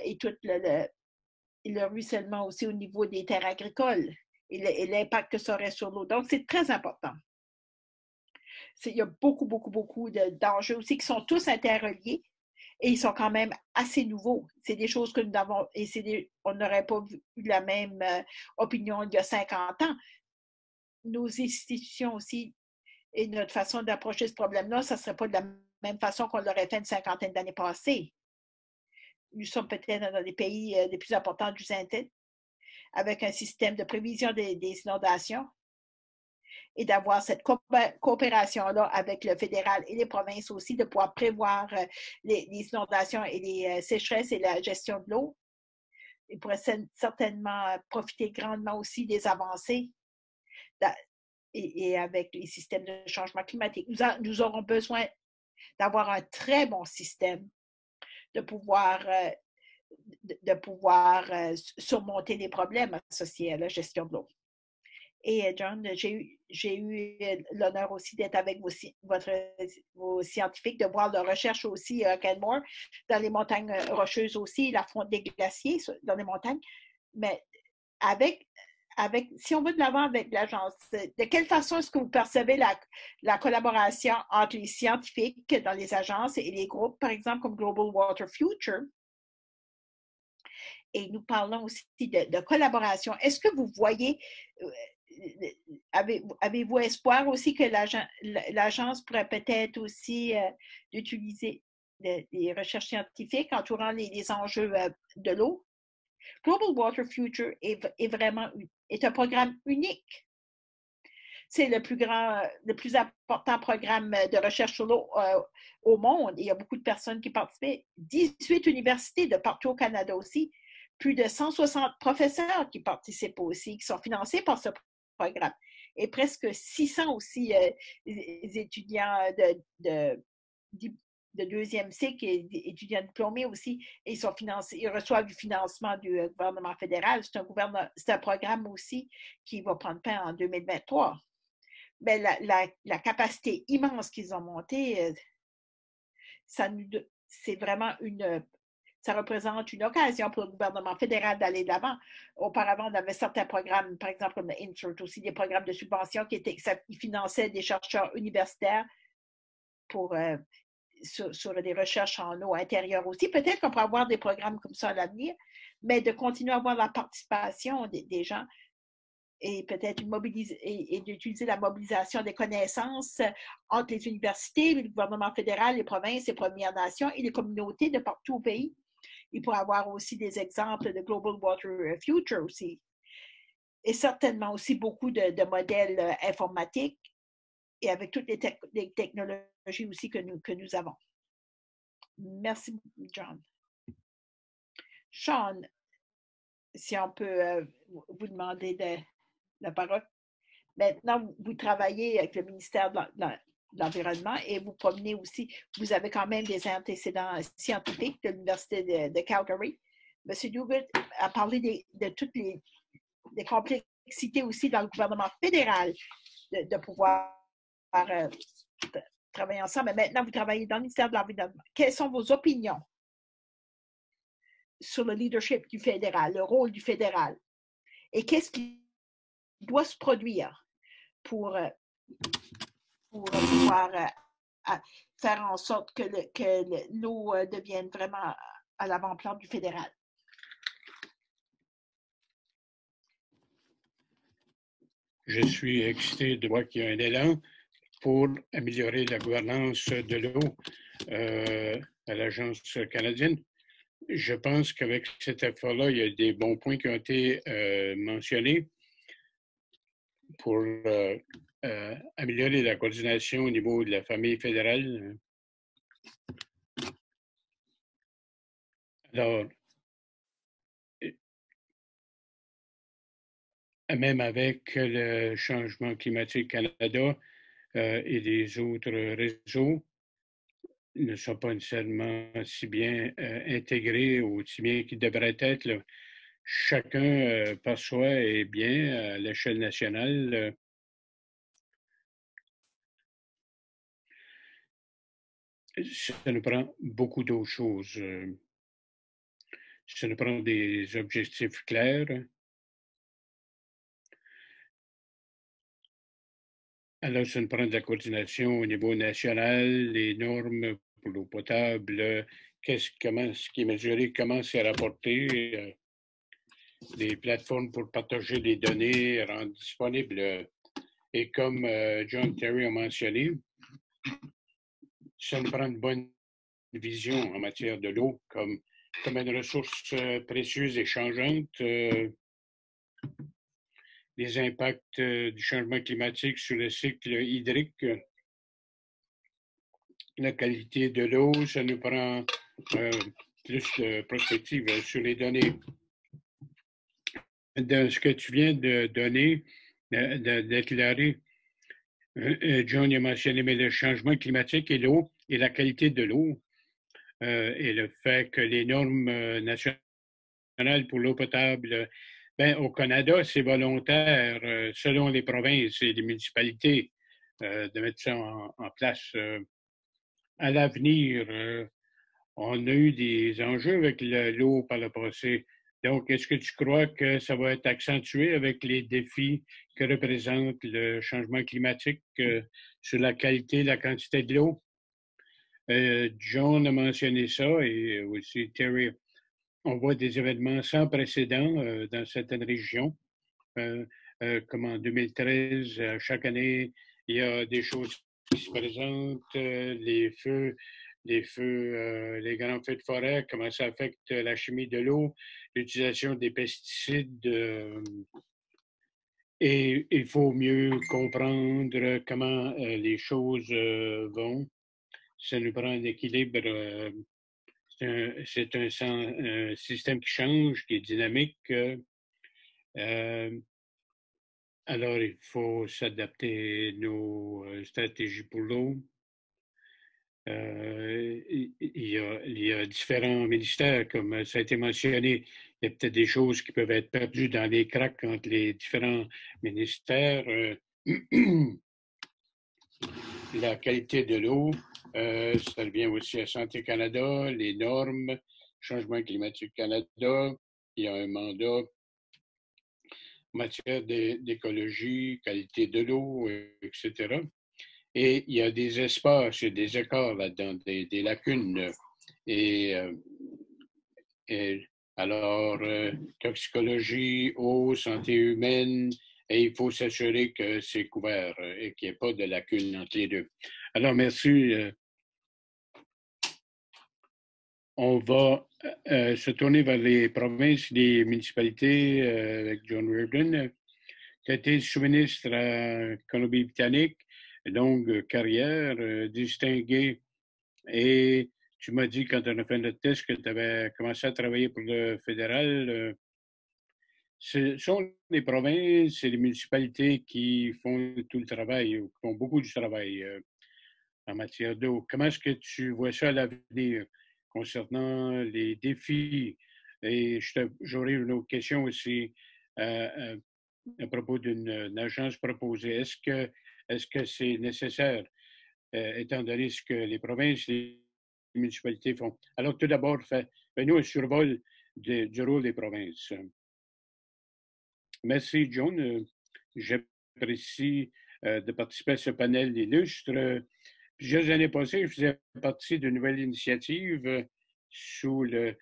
et tout le ruissellement aussi au niveau des terres agricoles et l'impact que ça aurait sur l'eau. Donc, c'est très important. Il y a beaucoup, beaucoup, beaucoup d'enjeux aussi qui sont tous interreliés et ils sont quand même assez nouveaux. C'est des choses que nous avons, on n'aurait pas eu la même opinion il y a 50 ans. Nos institutions aussi et notre façon d'approcher ce problème-là, ça ne serait pas de la même façon qu'on l'aurait fait une cinquantaine d'années passées. Nous sommes peut-être dans les pays les plus importants du Zintin, avec un système de prévision des inondations et d'avoir cette coopération-là avec le fédéral et les provinces aussi, de pouvoir prévoir les inondations et les sécheresses et la gestion de l'eau. Il pourrait certainement profiter grandement aussi des avancées et avec les systèmes de changement climatique. Nous aurons besoin d'avoir un très bon système de pouvoir surmonter les problèmes associés à la gestion de l'eau. Et John, j'ai eu l'honneur aussi d'être avec vos scientifiques, de voir leur recherche aussi à Canmore, dans les montagnes rocheuses aussi, la fonte des glaciers dans les montagnes. Mais avec si on va de l'avant avec l'agence, de quelle façon est-ce que vous percevez la collaboration entre les scientifiques dans les agences et les groupes, par exemple, comme Global Water Future? Et nous parlons aussi de collaboration. Est-ce que vous voyez, avez-vous espoir aussi que l'agence pourrait peut-être aussi utiliser des recherches scientifiques entourant les enjeux de l'eau? Global Water Future est un programme unique. C'est le plus important programme de recherche sur l'eau au monde. Il y a beaucoup de personnes qui participent. 18 universités de partout au Canada aussi. Plus de 160 professeurs qui participent aussi, qui sont financés par ce programme. Et presque 600 aussi étudiants de deuxième cycle et étudiants diplômés aussi, et ils reçoivent du financement du gouvernement fédéral. C'est un programme aussi qui va prendre fin en 2023. Mais la capacité immense qu'ils ont montée, c'est vraiment ça représente une occasion pour le gouvernement fédéral d'aller de l'avant. Auparavant, on avait certains programmes, par exemple comme le INSERT, aussi des programmes de subvention qui finançaient des chercheurs universitaires pour sur des recherches en eau intérieure aussi. Peut-être qu'on pourra avoir des programmes comme ça à l'avenir, mais de continuer à avoir la participation des gens et peut-être d'utiliser la mobilisation des connaissances entre les universités, le gouvernement fédéral, les provinces, les Premières Nations et les communautés de partout au pays. Il pourrait y avoir aussi des exemples de Global Water Future aussi. Et certainement aussi beaucoup de modèles informatiques et avec toutes les technologies aussi que nous avons. Merci beaucoup, John. Sean, si on peut vous demander la parole. Maintenant, vous travaillez avec le ministère de l'Environnement et vous promenez aussi, vous avez quand même des antécédents scientifiques de l'Université de Calgary. M. Duguid a parlé de toutes les complexités aussi dans le gouvernement fédéral de pouvoir travailler ensemble. Mais maintenant, vous travaillez dans le ministère de l'Environnement. Quelles sont vos opinions sur le leadership du fédéral, le rôle du fédéral? Et qu'est-ce qui doit se produire pour pouvoir faire en sorte que l'eau devienne vraiment à l'avant-plan du fédéral? Je suis excité de voir qu'il y a un élan pour améliorer la gouvernance de l'eau à l'Agence canadienne. Je pense qu'avec cet effort-là, il y a des bons points qui ont été mentionnés pour améliorer la coordination au niveau de la famille fédérale. Alors, même avec le changement climatique Canada et les autres réseaux, ne sont pas nécessairement si bien intégrés ou si bien qu'ils devraient être. Là. Chacun par soi est bien à l'échelle nationale. Ça nous prend beaucoup d'autres choses. Ça nous prend des objectifs clairs. Alors, ça nous prend de la coordination au niveau national, les normes pour l'eau potable, ce qui est mesuré, comment c'est rapporté, des plateformes pour partager les données, rendre disponibles. Et comme John Terry a mentionné, ça nous prend une bonne vision en matière de l'eau comme une ressource précieuse et changeante. Les impacts du changement climatique sur le cycle hydrique, la qualité de l'eau, ça nous prend plus de prospective sur les données. Dans ce que tu viens de donner, de déclarer, John a mentionné, mais le changement climatique et l'eau et la qualité de l'eau et le fait que les normes nationales pour l'eau potable, au Canada, c'est volontaire selon les provinces et les municipalités de mettre ça en place. À l'avenir, on a eu des enjeux avec l'eau par le passé. Donc, est-ce que tu crois que ça va être accentué avec les défis que représente le changement climatique sur la qualité et la quantité de l'eau? John a mentionné ça et aussi Terry. On voit des événements sans précédent dans certaines régions. Comme en 2013, chaque année, il y a des choses qui se présentent, les grands feux de forêt, comment ça affecte la chimie de l'eau, l'utilisation des pesticides. Et il faut mieux comprendre comment les choses vont. Ça nous prend un équilibre. C'est un système qui change, qui est dynamique. Alors, il faut s'adapter nos stratégies pour l'eau. Il y a différents ministères, comme ça a été mentionné. Il y a peut-être des choses qui peuvent être perdues dans les cracks entre les différents ministères. La qualité de l'eau, ça revient aussi à Santé Canada, les normes, Changement climatique Canada. Il y a un mandat en matière d'écologie, qualité de l'eau, etc. Et il y a des espaces, il y a des écarts là-dedans, des lacunes. Et, et alors, toxicologie, eau, santé humaine, et il faut s'assurer que c'est couvert et qu'il n'y ait pas de lacunes entre les deux. Alors, merci. On va se tourner vers les provinces, les municipalités avec John Reardon. Tu as été sous-ministre à Colombie-Britannique, longue carrière, distinguée. Et tu m'as dit quand on a fait notre test que tu avais commencé à travailler pour le fédéral. Ce sont les provinces et les municipalités qui font tout le travail, ou qui font beaucoup du travail en matière d'eau. Comment est-ce que tu vois ça à l'avenir concernant les défis? Et j'aurais une autre question aussi à propos d'une agence proposée. Est-ce que c'est nécessaire, étant donné ce que les provinces et les municipalités font? Alors, tout d'abord, fais-nous un survol du rôle des provinces. Merci, John. J'apprécie de participer à ce panel illustre. Plusieurs années passées, je faisais partie d'une nouvelle initiative sous la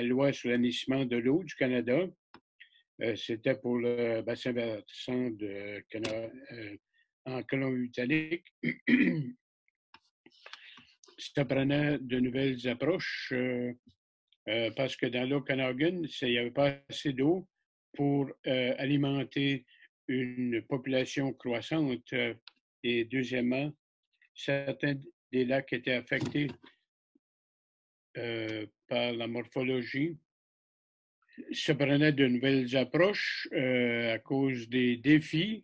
loi sur l'assainissement de l'eau du Canada. C'était pour le bassin versant en Colombie-Britannique. Ça prenait de nouvelles approches parce que dans l'Okanagan, il n'y avait pas assez d'eau pour alimenter une population croissante. Et deuxièmement, certains des lacs étaient affectés par la morphologie. Ça prenait de nouvelles approches à cause des défis.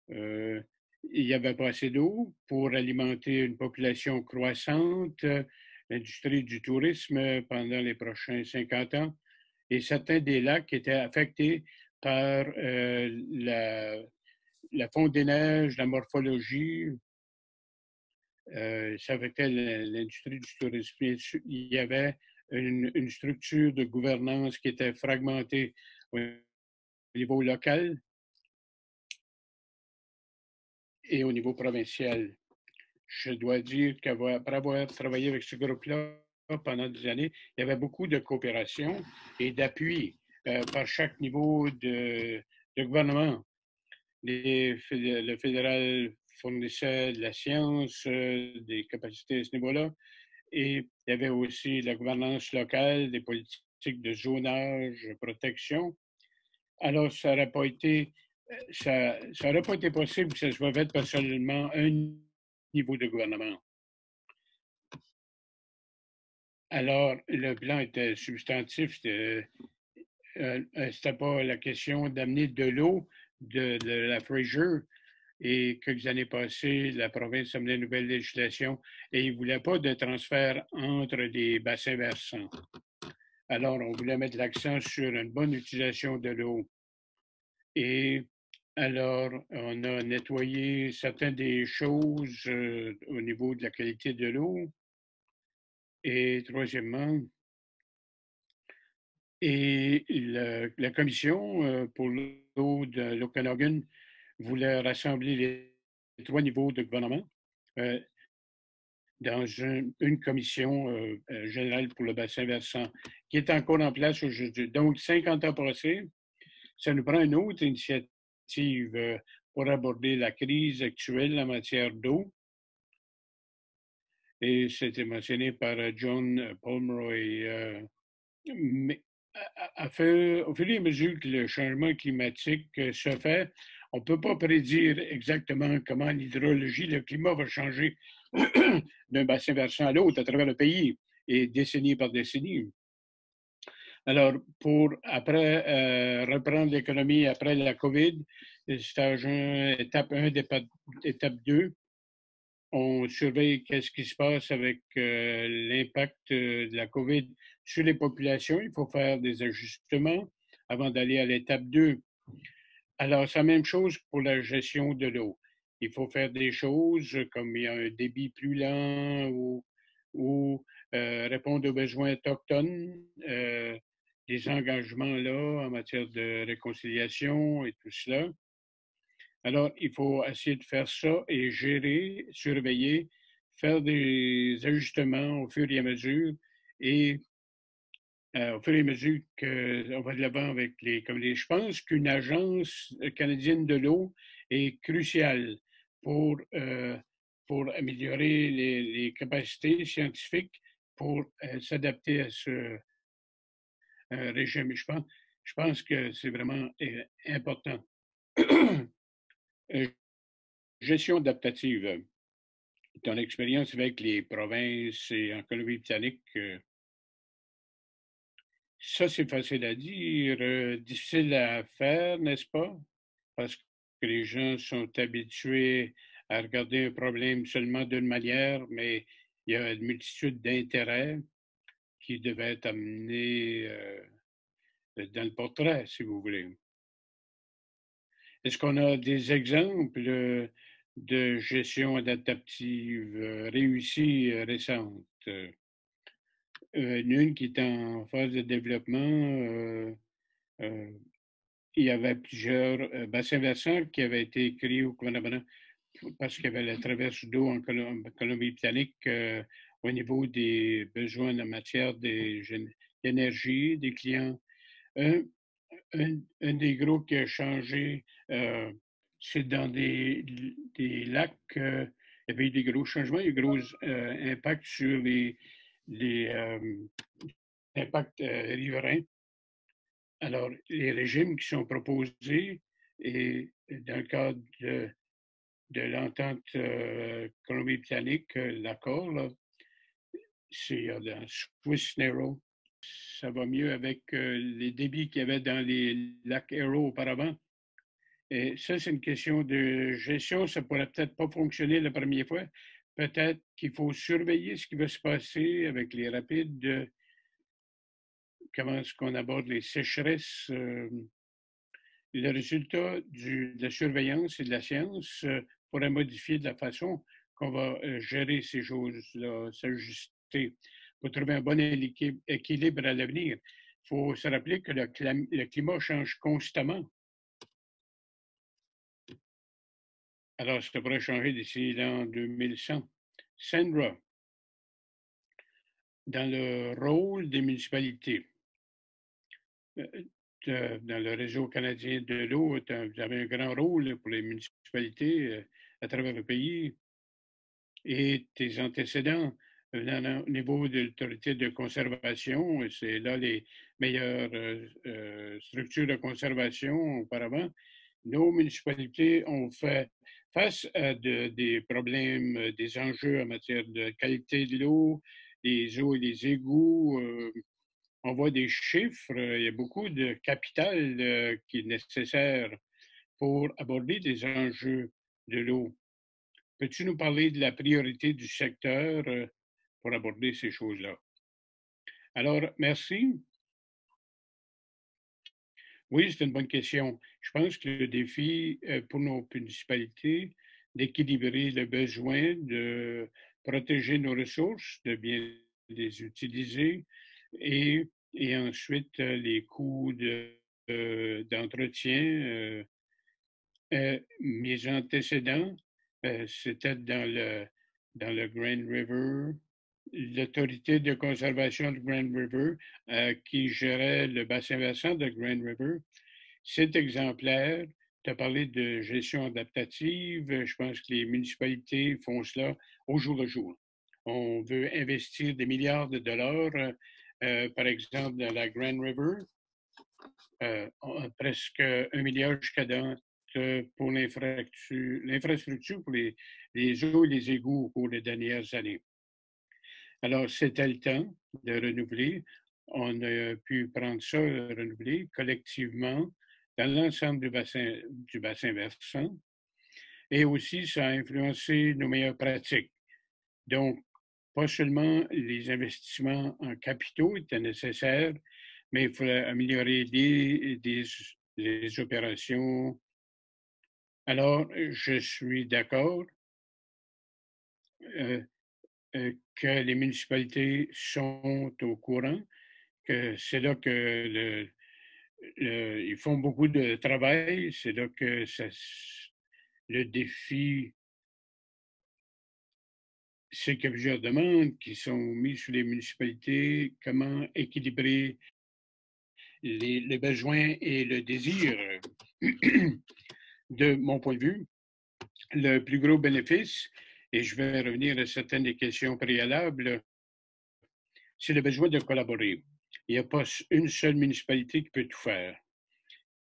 Il n'y avait pas assez d'eau pour alimenter une population croissante, l'industrie du tourisme pendant les prochains 50 ans. Et certains des lacs étaient affectés par la fonte des neiges, la morphologie. Ça affectait l'industrie du tourisme. Il y avait une structure de gouvernance qui était fragmentée au niveau local et au niveau provincial. Je dois dire qu'après avoir travaillé avec ce groupe-là pendant des années, il y avait beaucoup de coopération et d'appui par chaque niveau de gouvernement. Le fédéral fournissait de la science, des capacités à ce niveau-là, et il y avait aussi la gouvernance locale, des politiques de zonage, protection. Alors, ça n'aurait pas été possible que ça soit fait par seulement un niveau de gouvernement. Alors, le plan était substantif. C'était pas la question d'amener de l'eau de la Fraser. Et quelques années passées, la province a mené une nouvelle législation et il ne voulait pas de transfert entre les bassins versants. Alors, on voulait mettre l'accent sur une bonne utilisation de l'eau. Et alors, on a nettoyé certaines des choses au niveau de la qualité de l'eau. Et troisièmement, Et la commission pour l'eau de l'Okanagan voulait rassembler les trois niveaux de gouvernement dans une commission générale pour le bassin versant qui est encore en place aujourd'hui. Donc, 50 ans passés, ça nous prend une autre initiative pour aborder la crise actuelle en matière d'eau. Et c'était mentionné par John Pomeroy. Mais au fur et à mesure que le changement climatique se fait, on ne peut pas prédire exactement comment l'hydrologie, le climat va changer d'un bassin versant à l'autre à travers le pays et décennie par décennie. Alors, pour après reprendre l'économie après la COVID, stage 1, étape 1, étape 2, on surveille qu'est-ce qui se passe avec l'impact de la COVID sur les populations. Il faut faire des ajustements avant d'aller à l'étape 2. Alors, c'est la même chose pour la gestion de l'eau. Il faut faire des choses comme il y a un débit plus lent ou répondre aux besoins autochtones, des engagements là en matière de réconciliation et tout cela. Alors, il faut essayer de faire ça et gérer, surveiller, faire des ajustements au fur et à mesure et au fur et à mesure qu'on va de l'avant avec les communautés. Je pense qu'une agence canadienne de l'eau est cruciale pour améliorer les capacités scientifiques pour s'adapter à ce régime. Je pense que c'est vraiment important. Gestion adaptative. Ton expérience avec les provinces et en Colombie-Britannique, ça c'est facile à dire, difficile à faire, n'est-ce pas? Parce que les gens sont habitués à regarder un problème seulement d'une manière, mais il y a une multitude d'intérêts qui devaient être amenés dans le portrait, si vous voulez. Est-ce qu'on a des exemples de gestion adaptative réussie récente? Une qui est en phase de développement, euh, il y avait plusieurs bassins versants qui avaient été créés au gouvernement parce qu'il y avait la traverse d'eau en Colombie-Britannique au niveau des besoins en matière d'énergie des clients. Un des gros qui a changé, c'est dans des lacs. Il y avait eu des gros changements, des gros impacts sur les impacts riverains. Alors, les régimes qui sont proposés, et dans le cadre de l'entente Colombie-Britannique, l'accord, c'est dans Swiss Narrow. Ça va mieux avec les débits qu'il y avait dans les lacs Arrow auparavant. Et ça, c'est une question de gestion. Ça ne pourrait peut-être pas fonctionner la première fois. Peut-être qu'il faut surveiller ce qui va se passer avec les rapides, comment est-ce qu'on aborde les sécheresses. Le résultat de la surveillance et de la science pourrait modifier de la façon qu'on va gérer ces choses-là, s'ajuster pour trouver un bon équilibre à l'avenir. Il faut se rappeler que le climat change constamment. Alors, ça pourrait changer d'ici l'an 2100. Sandra, dans le rôle des municipalités, dans le réseau canadien de l'eau, vous avez un grand rôle pour les municipalités à travers le pays et tes antécédents au niveau de l'autorité de conservation. C'est là les meilleures structures de conservation auparavant. Nos municipalités ont fait face à des problèmes, des enjeux en matière de qualité de l'eau, des eaux et des égouts. On voit des chiffres, il y a beaucoup de capital qui est nécessaire pour aborder des enjeux de l'eau. Peux-tu nous parler de la priorité du secteur pour aborder ces choses-là? Alors, merci. Oui, c'est une bonne question. Je pense que le défi pour nos municipalités d'équilibrer le besoin de protéger nos ressources, de bien les utiliser et Et ensuite, les coûts d'entretien. Mes antécédents, c'était dans le Grand River, l'autorité de conservation du Grand River qui gérait le bassin versant de Grand River. C'est exemplaire. Tu as parlé de gestion adaptative. Je pense que les municipalités font cela au jour le jour. On veut investir des milliards de dollars, par exemple, dans la Grand River, presque 1 milliard jusqu'à dans pour l'infrastructure pour les eaux et les égouts pour les dernières années. Alors, c'était le temps de renouveler. On a pu prendre ça, renouveler collectivement dans l'ensemble du bassin versant. Et aussi, ça a influencé nos meilleures pratiques. Donc, pas seulement les investissements en capitaux étaient nécessaires, mais il fallait améliorer les opérations. Alors, je suis d'accord que les municipalités sont au courant, que c'est là que ils font beaucoup de travail, c'est là que le défi, c'est qu'il y a plusieurs demandes qui sont mises sur les municipalités, comment équilibrer les besoins et le désir. De mon point de vue, le plus gros bénéfice, et je vais revenir à certaines des questions préalables, c'est le besoin de collaborer. Il n'y a pas une seule municipalité qui peut tout faire.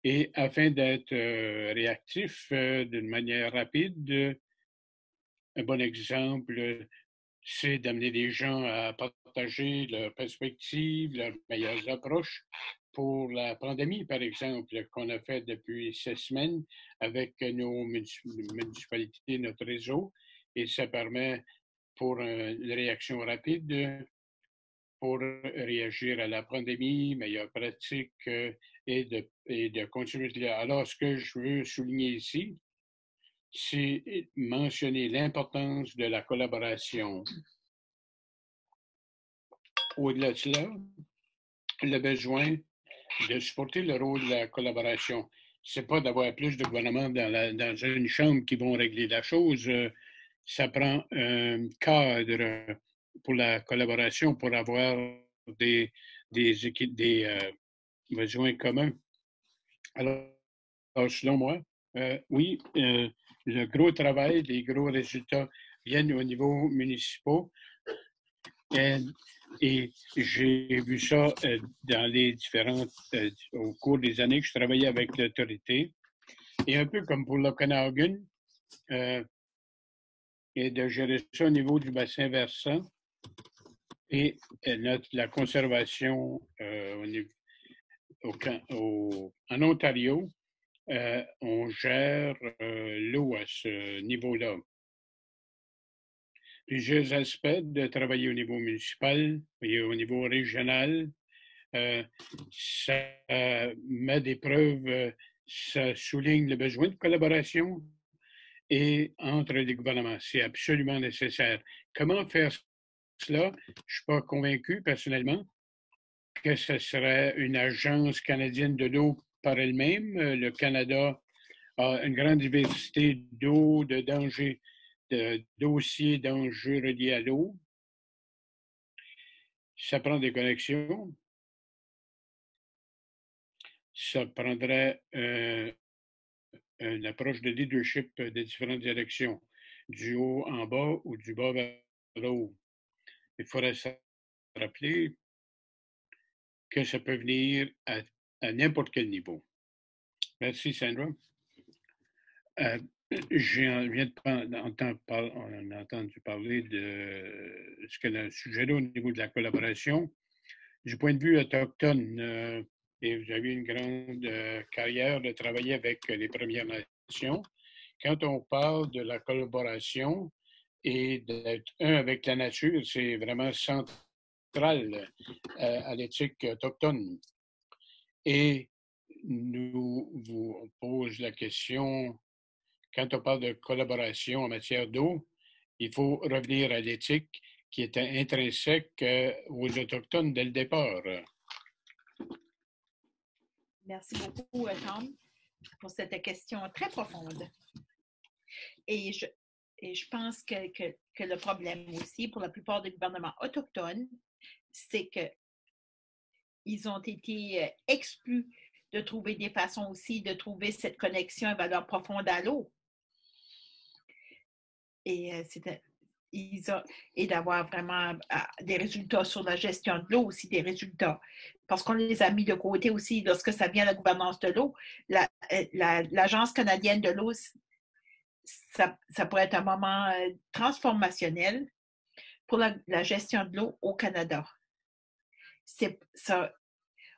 Et afin d'être réactif d'une manière rapide, un bon exemple, c'est d'amener les gens à partager leurs perspectives, leurs meilleures approches pour la pandémie, par exemple, qu'on a fait depuis 6 semaines avec nos municipalités, notre réseau. Et ça permet pour une réaction rapide, pour réagir à la pandémie, meilleures pratiques et de continuer. Alors, ce que je veux souligner ici, c'est mentionner l'importance de la collaboration. Au-delà de cela, le besoin de supporter le rôle de la collaboration. C'est pas d'avoir plus de gouvernements dans une chambre qui vont régler la chose. Ça prend un cadre pour la collaboration, pour avoir des besoins communs. Alors, selon moi, oui, le gros travail, les gros résultats viennent au niveau municipal. Et j'ai vu ça dans les différentes, au cours des années que je travaillais avec l'autorité. Et un peu comme pour l'Okanagan, et de gérer ça au niveau du bassin versant et la conservation en Ontario, on gère l'eau à ce niveau-là. Plusieurs aspects de travailler au niveau municipal et au niveau régional. Ça met des preuves, ça souligne le besoin de collaboration et entre les gouvernements. C'est absolument nécessaire. Comment faire cela? Je ne suis pas convaincu personnellement que ce serait une agence canadienne de l'eau par elle-même. Le Canada a une grande diversité d'eau, de dangers, de dossiers d'enjeux reliés à l'eau. Ça prend des connexions. Ça prendrait une approche de leadership des différentes directions, du haut en bas ou du bas vers le haut. Il faudrait se rappeler que ça peut venir à n'importe quel niveau. Merci, Sandra. On a entendu parler de ce que le sujet là au niveau de la collaboration. Du point de vue autochtone, et vous avez une grande carrière de travailler avec les Premières Nations. Quand on parle de la collaboration et d'être un avec la nature, c'est vraiment central à l'éthique autochtone. Et nous vous pose la question, quand on parle de collaboration en matière d'eau, il faut revenir à l'éthique qui était intrinsèque aux Autochtones dès le départ. Merci beaucoup, Tom, pour cette question très profonde. Et je pense que le problème aussi pour la plupart des gouvernements autochtones, c'est qu'ils ont été exclus de trouver des façons aussi de trouver cette connexion et valeur profonde à l'eau. Et et d'avoir vraiment des résultats sur la gestion de l'eau, aussi des résultats. Parce qu'on les a mis de côté aussi lorsque ça vient à la gouvernance de l'eau. L'Agence canadienne de l'eau, ça pourrait être un moment transformationnel pour la gestion de l'eau au Canada.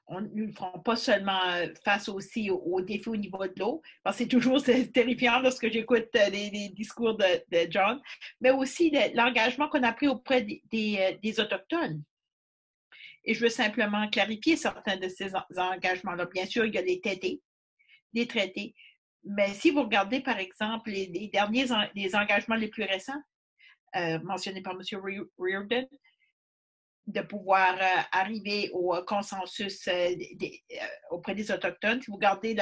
Nous ne ferons pas seulement face aussi aux défis au niveau de l'eau, parce que c'est toujours terrifiant lorsque j'écoute les discours de John, mais aussi l'engagement qu'on a pris auprès des Autochtones. Et je veux simplement clarifier certains de ces engagements-là. Bien sûr, il y a les traités, mais si vous regardez, par exemple, les engagements les plus récents, mentionnés par M. Reardon, de pouvoir arriver au consensus auprès des Autochtones. Si vous regardez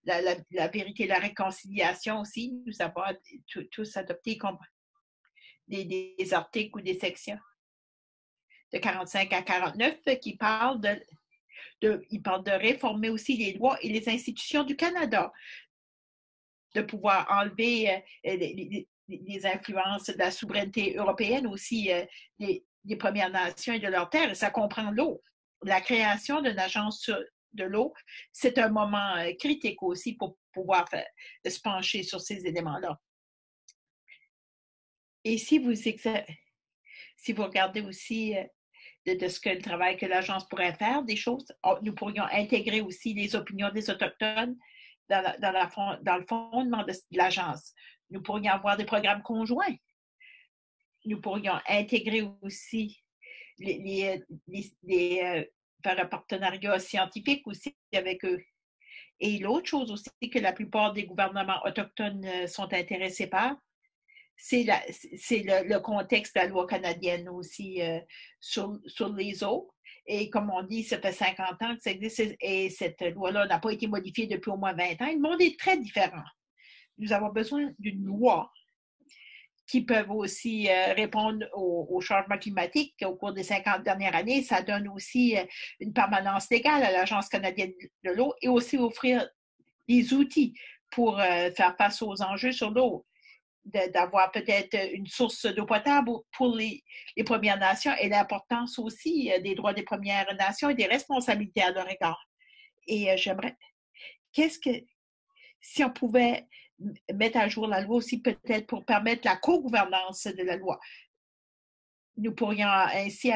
la vérité et la réconciliation aussi, nous avons tous adopté des articles ou des sections de 45 à 49 qui parlent de réformer aussi les lois et les institutions du Canada, de pouvoir enlever les influences de la souveraineté européenne aussi, des Premières Nations et de leurs terres. Et ça comprend l'eau. La création d'une agence de l'eau, c'est un moment critique aussi pour pouvoir se pencher sur ces éléments-là. Et si vous regardez aussi de ce que le travail que l'agence pourrait faire, des choses, nous pourrions intégrer aussi les opinions des Autochtones dans le fondement de l'agence. Nous pourrions avoir des programmes conjoints. Nous pourrions intégrer aussi faire un partenariat scientifique aussi avec eux. Et l'autre chose aussi que la plupart des gouvernements autochtones sont intéressés par, c'est le contexte de la loi canadienne aussi sur les eaux. Et comme on dit, ça fait 50 ans que ça existe et cette loi-là n'a pas été modifiée depuis au moins 20 ans. Le monde est très différent. Nous avons besoin d'une loi qui peuvent aussi répondre au changement climatique au cours des 50 dernières années. Ça donne aussi une permanence légale à l'Agence canadienne de l'eau et aussi offrir des outils pour faire face aux enjeux sur l'eau, d'avoir peut-être une source d'eau potable pour les Premières Nations et l'importance aussi des droits des Premières Nations et des responsabilités à leur égard. Et j'aimerais, si on pouvait mettre à jour la loi aussi peut-être pour permettre la co-gouvernance de la loi. Nous pourrions ainsi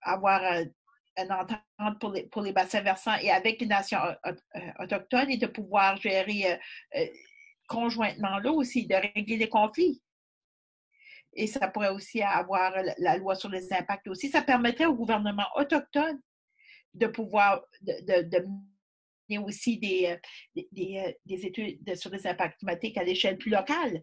avoir une entente pour les bassins versants et avec les nations autochtones et de pouvoir gérer conjointement l'eau aussi, de régler les conflits. Et ça pourrait aussi avoir la loi sur les impacts aussi. Ça permettrait au gouvernement autochtone de pouvoir de aussi des études sur les impacts climatiques à l'échelle plus locale.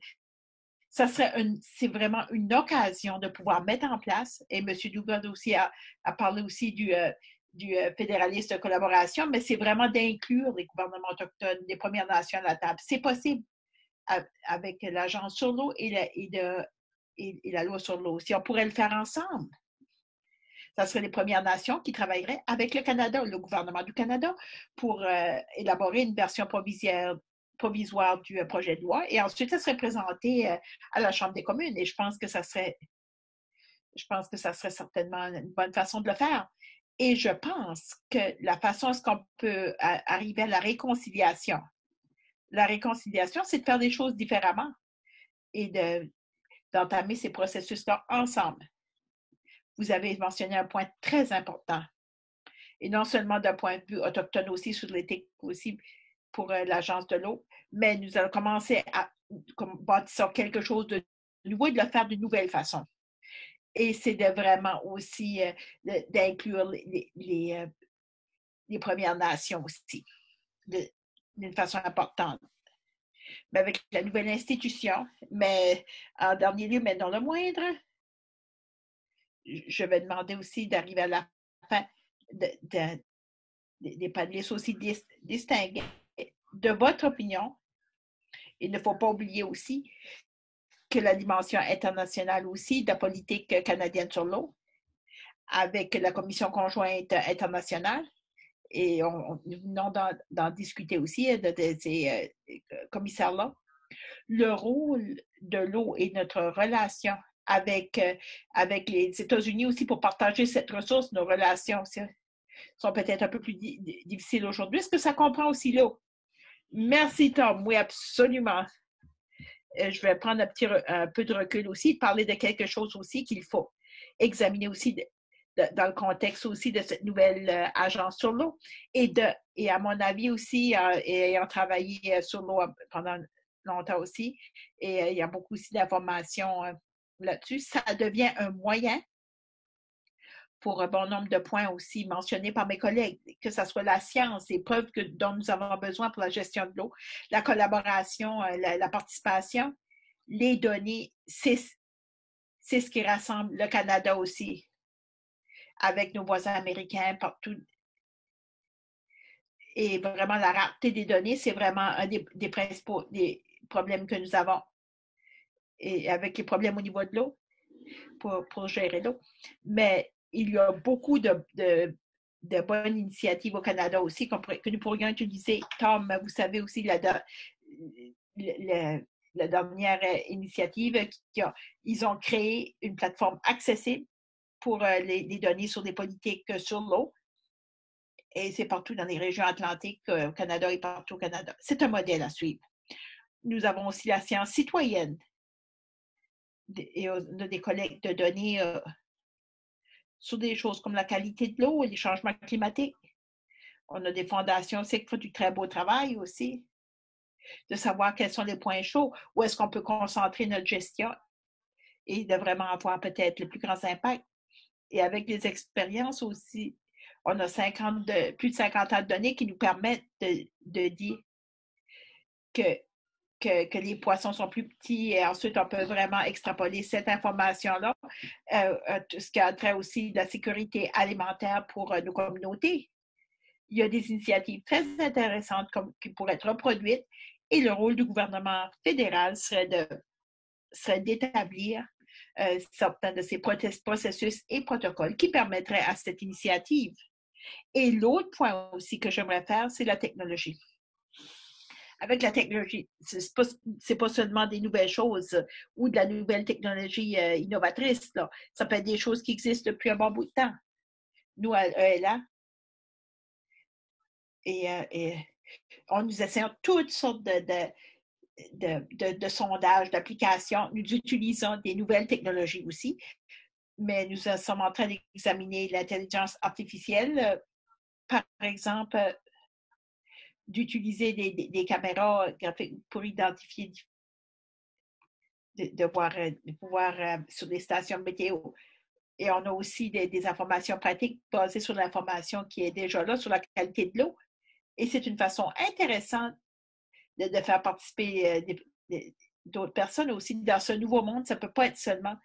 C'est vraiment une occasion de pouvoir mettre en place, et M. Douglas aussi a parlé aussi du fédéralisme de collaboration, mais c'est vraiment d'inclure les gouvernements autochtones, les Premières Nations à la table. C'est possible avec l'Agence sur l'eau et la loi sur l'eau. Si on pourrait le faire ensemble, ça serait les Premières Nations qui travailleraient avec le Canada, le gouvernement du Canada, pour élaborer une version provisoire du projet de loi. Et ensuite, ça serait présenté à la Chambre des communes. Et je pense que ça serait certainement une bonne façon de le faire. Et je pense que la façon est-ce qu'on peut arriver à la réconciliation, c'est de faire des choses différemment et d'entamer ces processus-là ensemble. Vous avez mentionné un point très important, et non seulement d'un point de vue autochtone aussi, sur l'éthique aussi pour l'Agence de l'eau, mais nous allons commencer à bâtir quelque chose de nouveau et de le faire d'une nouvelle façon. Et c'est de vraiment aussi d'inclure les Premières Nations aussi, d'une façon importante. Mais avec la nouvelle institution, mais en dernier lieu, mais non le moindre, je vais demander aussi d'arriver à la fin des panélistes aussi distingués de votre opinion. Il ne faut pas oublier aussi que la dimension internationale aussi de la politique canadienne sur l'eau, avec la Commission conjointe internationale, et nous venons d'en discuter aussi, de ces commissaires-là, le rôle de l'eau et notre relation avec les États-Unis aussi pour partager cette ressource, nos relations sont peut-être un peu plus difficiles aujourd'hui. Est-ce que ça comprend aussi l'eau? Merci, Tom. Oui, absolument. Je vais prendre un peu de recul aussi, parler de quelque chose aussi qu'il faut examiner aussi dans le contexte aussi de cette nouvelle agence sur l'eau. Et à mon avis aussi, ayant travaillé sur l'eau pendant longtemps aussi, et il y a beaucoup aussi d'informations là-dessus, ça devient un moyen pour un bon nombre de points aussi mentionnés par mes collègues, que ce soit la science, les preuves dont nous avons besoin pour la gestion de l'eau, la collaboration, la participation, les données, c'est ce qui rassemble le Canada aussi, avec nos voisins américains partout. Et vraiment, la rareté des données, c'est vraiment un des principaux problèmes que nous avons, et avec les problèmes au niveau de l'eau, pour gérer l'eau. Mais il y a beaucoup de bonnes initiatives au Canada aussi que nous pourrions utiliser. Tom, vous savez aussi la dernière initiative, ils ont créé une plateforme accessible pour les données sur des politiques sur l'eau. Et c'est partout dans les régions atlantiques au Canada et partout au Canada. C'est un modèle à suivre. Nous avons aussi la science citoyenne. Et on a des collectes de données sur des choses comme la qualité de l'eau et les changements climatiques. On a des fondations aussi qui font du très beau travail aussi, de savoir quels sont les points chauds, où est-ce qu'on peut concentrer notre gestion et de vraiment avoir peut-être le plus grand impact. Et avec des expériences aussi, on a plus de 50 ans de données qui nous permettent de dire que les poissons sont plus petits et ensuite on peut vraiment extrapoler cette information-là, ce qui a trait aussi de la sécurité alimentaire pour nos communautés. Il y a des initiatives très intéressantes qui pourraient être reproduites et le rôle du gouvernement fédéral serait d'établir certains de ces processus et protocoles qui permettraient à cette initiative. Et l'autre point aussi que j'aimerais faire, c'est la technologie. Avec la technologie, c'est pas seulement des nouvelles choses ou de la nouvelle technologie innovatrice. Là. Ça peut être des choses qui existent depuis un bon bout de temps. Nous, à ELA, et on nous essayons toutes sortes de sondages, d'applications. Nous utilisons des nouvelles technologies aussi, mais nous sommes en train d'examiner l'intelligence artificielle. Par exemple, d'utiliser des caméras graphiques pour identifier, de pouvoir sur des stations météo. Et on a aussi des informations pratiques basées sur l'information qui est déjà là, sur la qualité de l'eau. Et c'est une façon intéressante de faire participer d'autres personnes aussi dans ce nouveau monde. Ça ne peut pas être seulement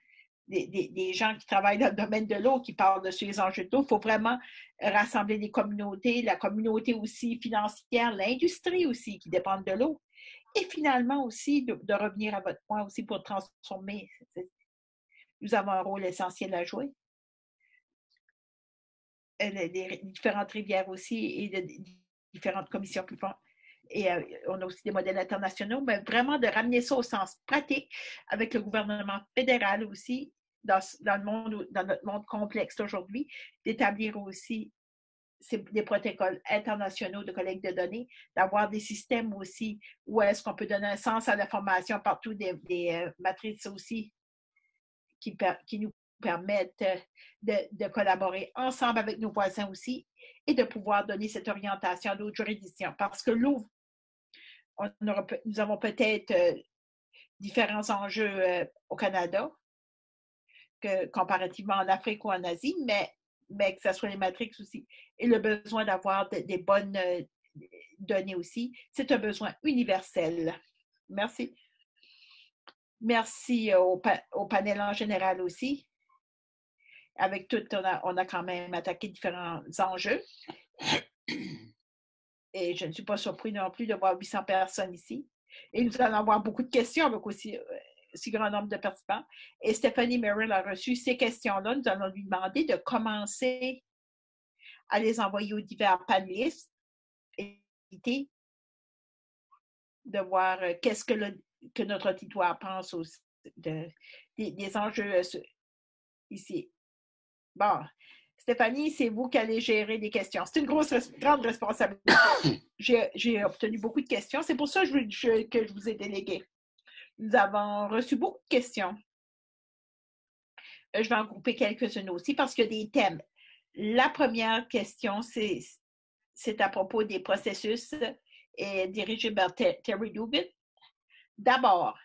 des gens qui travaillent dans le domaine de l'eau qui parlent de ces enjeux de l'eau. Il faut vraiment rassembler les communautés, la communauté aussi financière, l'industrie aussi qui dépendent de l'eau. Et finalement aussi de revenir à votre point aussi pour transformer. Nous avons un rôle essentiel à jouer. Les différentes rivières aussi et les différentes commissions qui font. Et on a aussi des modèles internationaux, mais vraiment de ramener ça au sens pratique avec le gouvernement fédéral aussi, dans notre monde complexe aujourd'hui, d'établir aussi des protocoles internationaux de collecte de données, d'avoir des systèmes aussi où est-ce qu'on peut donner un sens à l'information partout, des matrices aussi qui nous permettent de collaborer ensemble avec nos voisins aussi et de pouvoir donner cette orientation à d'autres juridictions. Parce que l'eau, nous avons peut-être différents enjeux au Canada comparativement en Afrique ou en Asie, mais que ce soit les matrices aussi. Et le besoin d'avoir des bonnes données aussi, c'est un besoin universel. Merci. Merci au panel en général aussi. Avec tout, on a quand même attaqué différents enjeux. Et je ne suis pas surpris non plus de voir 800 personnes ici. Et nous allons avoir beaucoup de questions avec aussi si grand nombre de participants. Et Stephanie Merrill a reçu ces questions-là. Nous allons lui demander de commencer à les envoyer aux divers panélistes et de voir qu'est-ce que notre auditoire pense aussi des enjeux ici. Bon, Stéphanie, c'est vous qui allez gérer les questions. C'est une grande responsabilité. J'ai obtenu beaucoup de questions. C'est pour ça que je vous ai délégué. Nous avons reçu beaucoup de questions. Je vais en grouper quelques-unes aussi parce qu'il y a des thèmes. La première question, c'est à propos des processus dirigés par Terry Dugan. D'abord,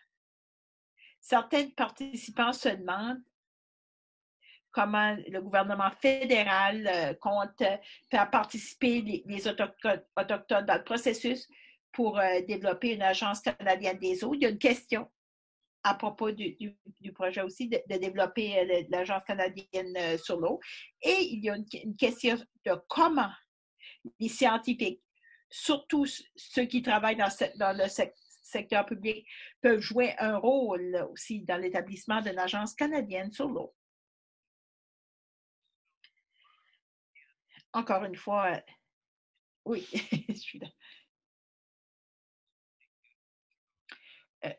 certains participants se demandent comment le gouvernement fédéral compte faire participer les Autochtones dans le processus pour développer une agence canadienne des eaux. Il y a une question à propos du projet aussi de développer l'agence canadienne sur l'eau. Et il y a une question de comment les scientifiques, surtout ceux qui travaillent dans le secteur public, peuvent jouer un rôle aussi dans l'établissement d'une agence canadienne sur l'eau. Encore une fois, oui, je suis là.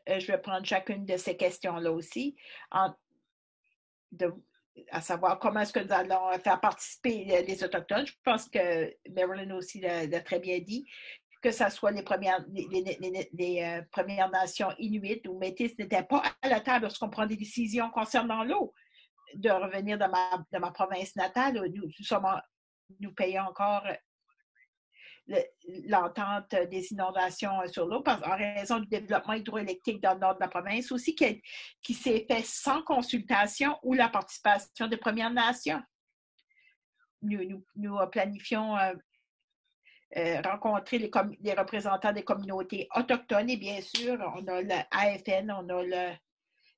Je vais prendre chacune de ces questions-là aussi, à savoir comment est-ce que nous allons faire participer les Autochtones. Je pense que Marilyn aussi l'a très bien dit, que ce soit les Premières Nations inuites ou métis n'étaient pas à la table lorsqu'on prend des décisions concernant l'eau. De revenir de ma province natale, nous payons encore l'entente des inondations sur l'eau en raison du développement hydroélectrique dans le nord de la province, aussi qui s'est fait sans consultation ou la participation des Premières Nations. Nous planifions rencontrer les représentants des communautés autochtones et bien sûr, on a le AFN, on a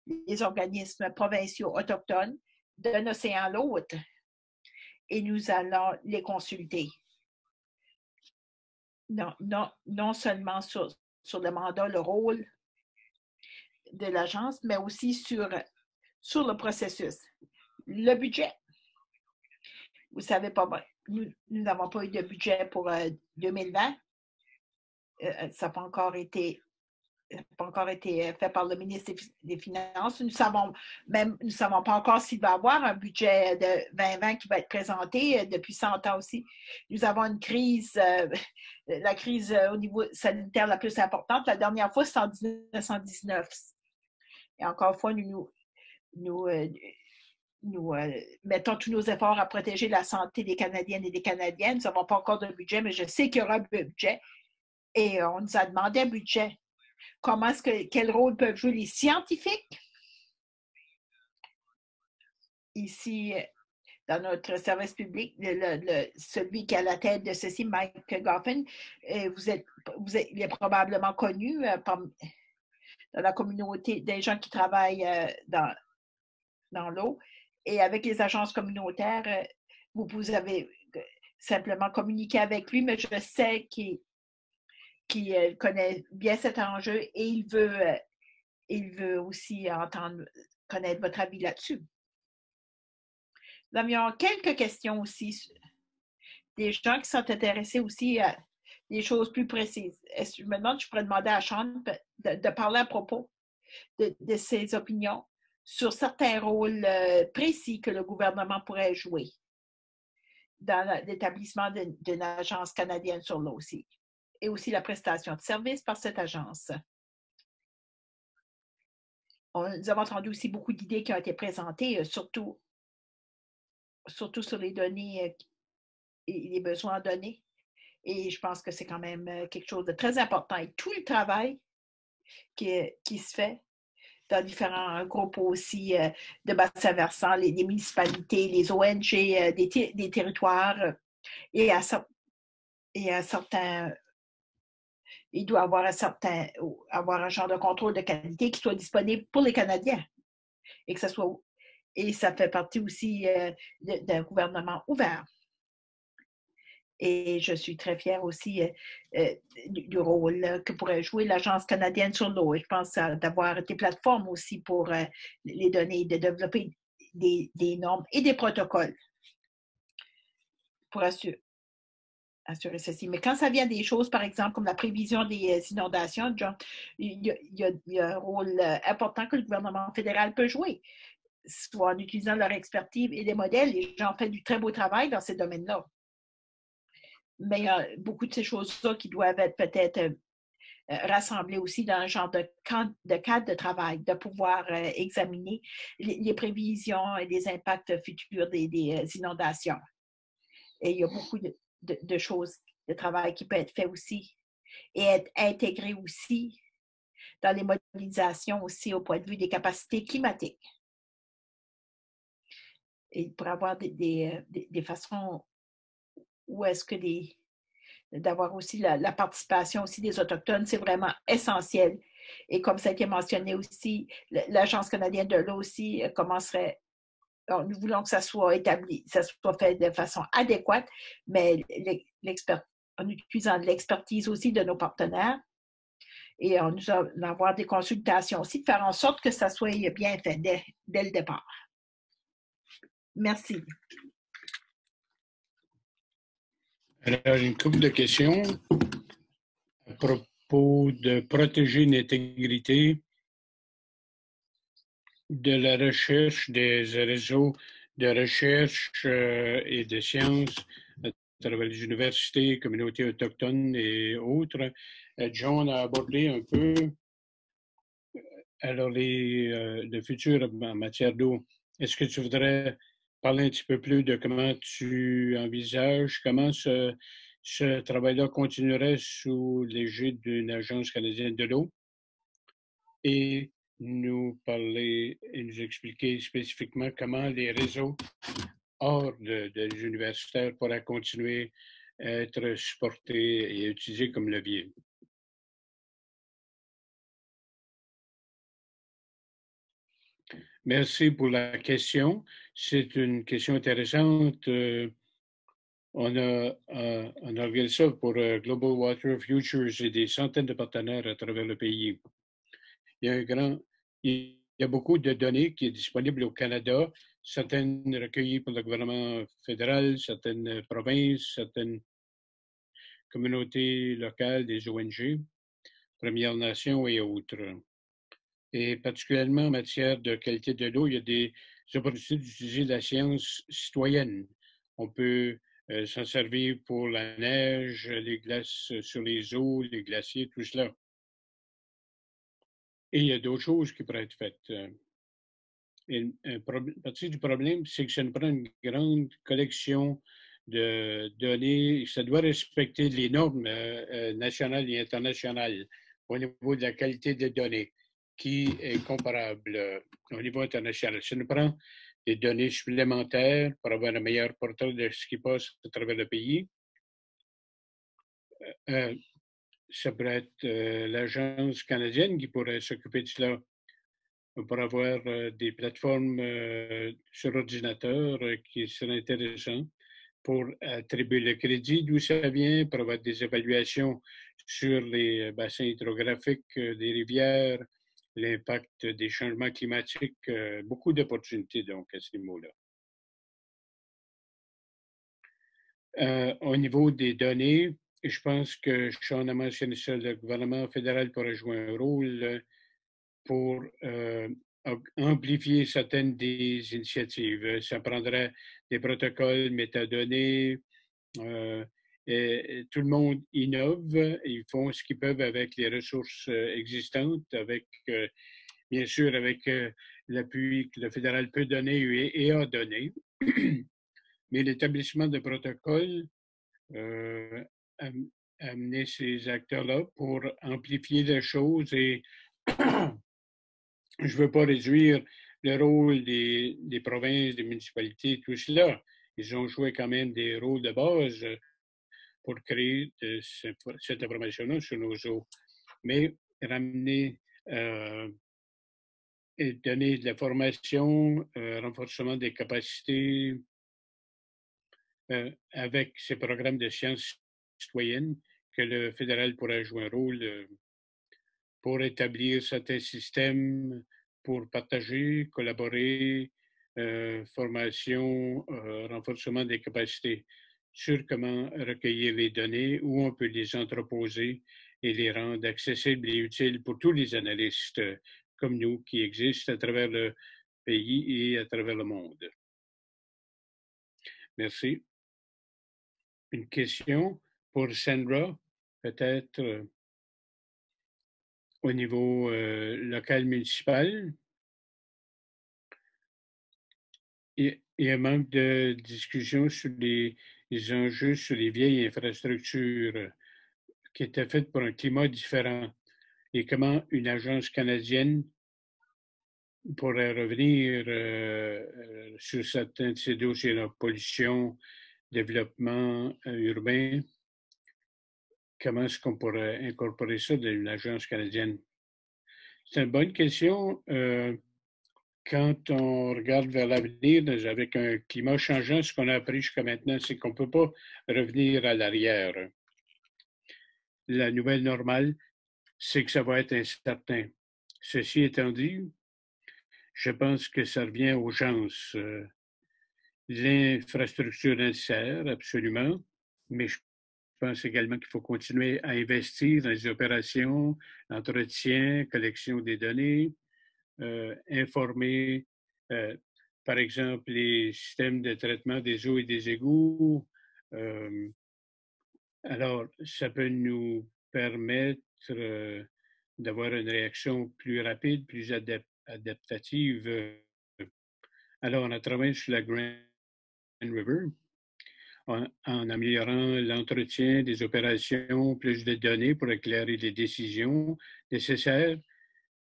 les organismes provinciaux autochtones d'un océan à l'autre et nous allons les consulter. Non seulement sur le mandat, le rôle de l'agence, mais aussi sur le processus. Le budget, vous ne savez pas, nous n'avons pas eu de budget pour 2020. Ça n'a pas encore été fait par le ministre des Finances. Nous ne savons pas encore s'il va y avoir un budget de 2020 qui va être présenté depuis 100 ans aussi. Nous avons une crise, la crise au niveau sanitaire la plus importante. La dernière fois, c'est en 1919. Et encore une fois, nous mettons tous nos efforts à protéger la santé des Canadiennes et des Canadiens. Nous n'avons pas encore de budget, mais je sais qu'il y aura un budget. Et on nous a demandé un budget. Quel rôle peuvent jouer les scientifiques? Ici, dans notre service public, celui qui est à la tête de ceci, Mike Goffin, il est probablement connu dans la communauté des gens qui travaillent dans l'eau. Et avec les agences communautaires, vous avez simplement communiqué avec lui, mais je sais qu'il connaît bien cet enjeu et il veut aussi connaître votre avis là-dessus. Nous avions quelques questions aussi, des gens qui sont intéressés aussi à des choses plus précises. Je me demande, je pourrais demander à Sean de parler à propos de ses opinions sur certains rôles précis que le gouvernement pourrait jouer dans l'établissement d'une agence canadienne sur l'eau aussi, et aussi la prestation de services par cette agence. Nous avons entendu aussi beaucoup d'idées qui ont été présentées, surtout sur les données et les besoins en données. Et je pense que c'est quand même quelque chose de très important. Et tout le travail qui se fait dans différents groupes aussi de bassin versant, les municipalités, les ONG, des territoires, et à certains, il doit avoir un genre de contrôle de qualité qui soit disponible pour les Canadiens et et ça fait partie aussi d'un gouvernement ouvert. Et je suis très fière aussi du rôle que pourrait jouer l'Agence canadienne sur l'eau. Et je pense d'avoir des plateformes aussi pour les données, de développer des normes et des protocoles pour assurer ceci. Mais quand ça vient des choses, par exemple, comme la prévision des inondations, John, il y a un rôle important que le gouvernement fédéral peut jouer, soit en utilisant leur expertise et des modèles. Les gens font du très beau travail dans ces domaines-là. Mais il y a beaucoup de ces choses-là qui doivent être peut-être rassemblées aussi dans un genre de cadre de travail, de pouvoir examiner les prévisions et les impacts futurs des inondations. Et il y a beaucoup de choses, de travail qui peut être fait aussi et être intégré aussi dans les modélisations aussi au point de vue des capacités climatiques. Et pour avoir des façons où est-ce que d'avoir aussi la participation aussi des Autochtones, c'est vraiment essentiel. Et comme ça a été mentionné aussi, l'Agence canadienne de l'eau aussi commencerait. Alors, nous voulons que ça soit établi, ça soit fait de façon adéquate, mais en utilisant l'expertise aussi de nos partenaires et en nous avoir des consultations aussi, de faire en sorte que ça soit bien fait dès le départ. Merci. Alors, une couple de questions à propos de protéger l'intégrité de la recherche des réseaux de recherche et de sciences à travers les universités, communautés autochtones et autres. John a abordé un peu alors le futur en matière d'eau. Est-ce que tu voudrais parler un petit peu plus de comment tu envisages, comment ce travail-là continuerait sous l'égide d'une agence canadienne de l'eau et nous parler et nous expliquer spécifiquement comment les réseaux hors des universitaires pourraient continuer à être supportés et utilisés comme levier. Merci pour la question. C'est une question intéressante. On a regardé ça pour Global Water Futures et des centaines de partenaires à travers le pays. Il y a beaucoup de données qui sont disponibles au Canada, certaines recueillies par le gouvernement fédéral, certaines provinces, certaines communautés locales, des ONG, Premières Nations et autres. Et particulièrement en matière de qualité de l'eau, il y a des opportunités d'utiliser la science citoyenne. On peut s'en servir pour la neige, les glaces sur les eaux, les glaciers, tout cela. Et il y a d'autres choses qui pourraient être faites. Une partie du problème, c'est que ça nous prend une grande collection de données. Ça doit respecter les normes nationales et internationales au niveau de la qualité des données, qui est comparable au niveau international. Ça nous prend des données supplémentaires pour avoir un meilleur portrait de ce qui passe à travers le pays. Ça pourrait être l'agence canadienne qui pourrait s'occuper de cela pour avoir des plateformes sur ordinateur qui seraient intéressantes pour attribuer le crédit, d'où ça vient, pour avoir des évaluations sur les bassins hydrographiques des rivières, l'impact des changements climatiques, beaucoup d'opportunités donc à ce niveau-là. Au niveau des données, je pense que Sean a mentionné ça, le gouvernement fédéral pourrait jouer un rôle pour amplifier certaines des initiatives. Ça prendrait des protocoles, métadonnées, et tout le monde innove, ils font ce qu'ils peuvent avec les ressources existantes, avec, bien sûr, avec l'appui que le fédéral peut donner et a donné. Mais l'établissement de protocoles amener ces acteurs-là pour amplifier les choses et je ne veux pas réduire le rôle des provinces, des municipalités, tout cela. Ils ont joué quand même des rôles de base pour créer cette information-là sur nos eaux. Mais ramener et donner de la formation, renforcement des capacités, avec ces programmes de sciences citoyennes que le fédéral pourrait jouer un rôle pour établir certains systèmes, pour partager, collaborer, formation, renforcement des capacités sur comment recueillir les données, où on peut les entreposer et les rendre accessibles et utiles pour tous les analystes comme nous qui existent à travers le pays et à travers le monde. Merci. Une question pour Sandra, peut-être au niveau local municipal. Il y a un manque de discussion sur les enjeux sur les vieilles infrastructures qui étaient faites pour un climat différent et comment une agence canadienne pourrait revenir sur certains de ces dossiers-là, pollution, développement urbain. Comment est-ce qu'on pourrait incorporer ça dans une agence canadienne? C'est une bonne question. Quand on regarde vers l'avenir, avec un climat changeant, ce qu'on a appris jusqu'à maintenant, c'est qu'on ne peut pas revenir à l'arrière. La nouvelle normale, c'est que ça va être incertain. Ceci étant dit, je pense que ça revient aux gens. L'infrastructure nécessaire, absolument, mais je pense également qu'il faut continuer à investir dans les opérations, entretien, collection des données, informer, par exemple, les systèmes de traitement des eaux et des égouts. Alors, ça peut nous permettre d'avoir une réaction plus rapide, plus adaptative. Alors, on a travaillé sur la Grand River en améliorant l'entretien des opérations, plus de données pour éclairer les décisions nécessaires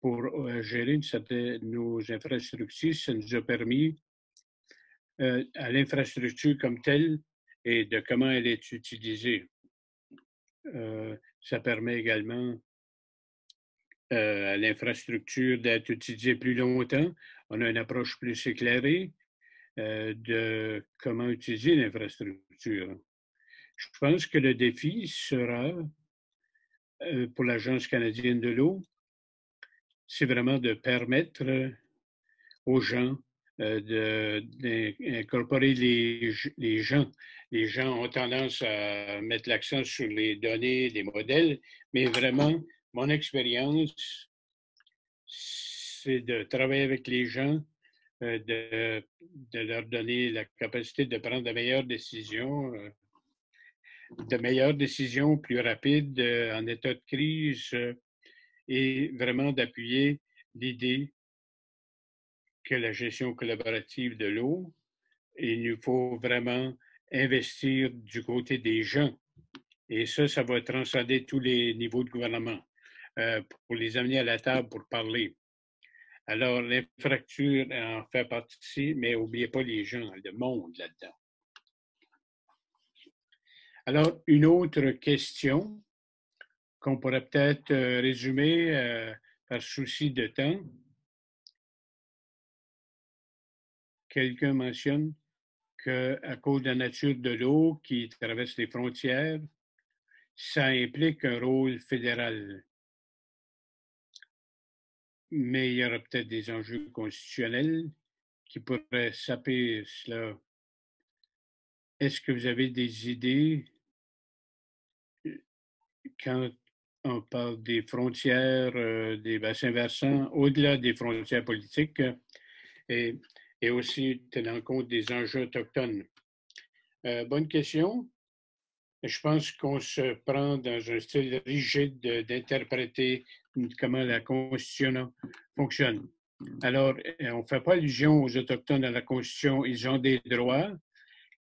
pour gérer nos infrastructures. Ça nous a permis à l'infrastructure comme telle et de comment elle est utilisée. Ça permet également à l'infrastructure d'être utilisée plus longtemps. On a une approche plus éclairée de comment utiliser l'infrastructure. Je pense que le défi sera, pour l'Agence canadienne de l'eau, c'est vraiment de permettre aux gens d'incorporer les gens. Les gens ont tendance à mettre l'accent sur les données, les modèles, mais vraiment, mon expérience, c'est de travailler avec les gens, de leur donner la capacité de prendre de meilleures décisions plus rapides en état de crise et vraiment d'appuyer l'idée que la gestion collaborative de l'eau, il nous faut vraiment investir du côté des gens. Et ça va transcender tous les niveaux de gouvernement pour les amener à la table pour parler. Alors, l'infrastructure en fait partie, mais n'oubliez pas les gens, le monde là-dedans. Alors, une autre question qu'on pourrait peut-être résumer par souci de temps. Quelqu'un mentionne qu'à cause de la nature de l'eau qui traverse les frontières, ça implique un rôle fédéral. Mais il y aura peut-être des enjeux constitutionnels qui pourraient saper cela. Est-ce que vous avez des idées quand on parle des frontières, des bassins versants, au-delà des frontières politiques et aussi tenant compte des enjeux autochtones? Bonne question. Je pense qu'on se prend dans un style rigide d'interpréter comment la Constitution fonctionne. Alors, on ne fait pas allusion aux Autochtones dans la Constitution. Ils ont des droits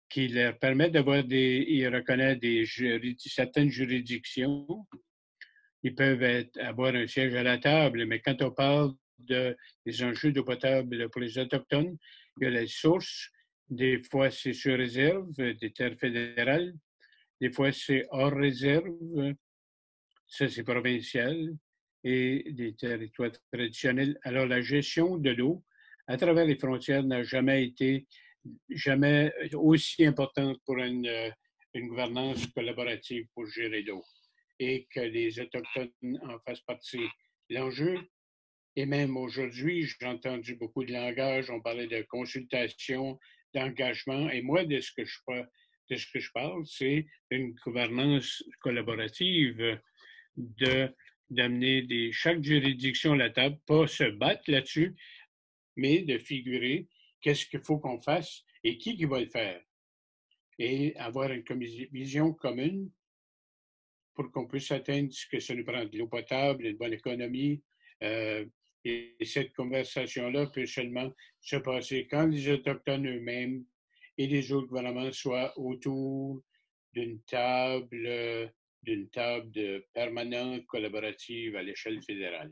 qui leur permettent d'avoir ils reconnaissent certaines juridictions. Ils peuvent avoir un siège à la table, mais quand on parle des enjeux d'eau potable pour les Autochtones, il y a les sources. Des fois, c'est sur réserve des terres fédérales. Des fois, c'est hors réserve. Ça, c'est provincial. Et des territoires traditionnels. Alors, la gestion de l'eau à travers les frontières n'a jamais été jamais aussi importante pour une gouvernance collaborative pour gérer l'eau et que les Autochtones en fassent partie. L'enjeu, et même aujourd'hui, j'ai entendu beaucoup de langage, on parlait de consultation, d'engagement, et moi, de ce que je parle, c'est une gouvernance collaborative, d'amener chaque juridiction à la table, pas se battre là-dessus, mais de figurer qu'est-ce qu'il faut qu'on fasse et qui va le faire. Et avoir une vision commune pour qu'on puisse atteindre ce que ça nous prend, de l'eau potable, une bonne économie. Et cette conversation-là peut seulement se passer quand les Autochtones eux-mêmes et les autres gouvernements soient autour d'une table permanente collaborative à l'échelle fédérale.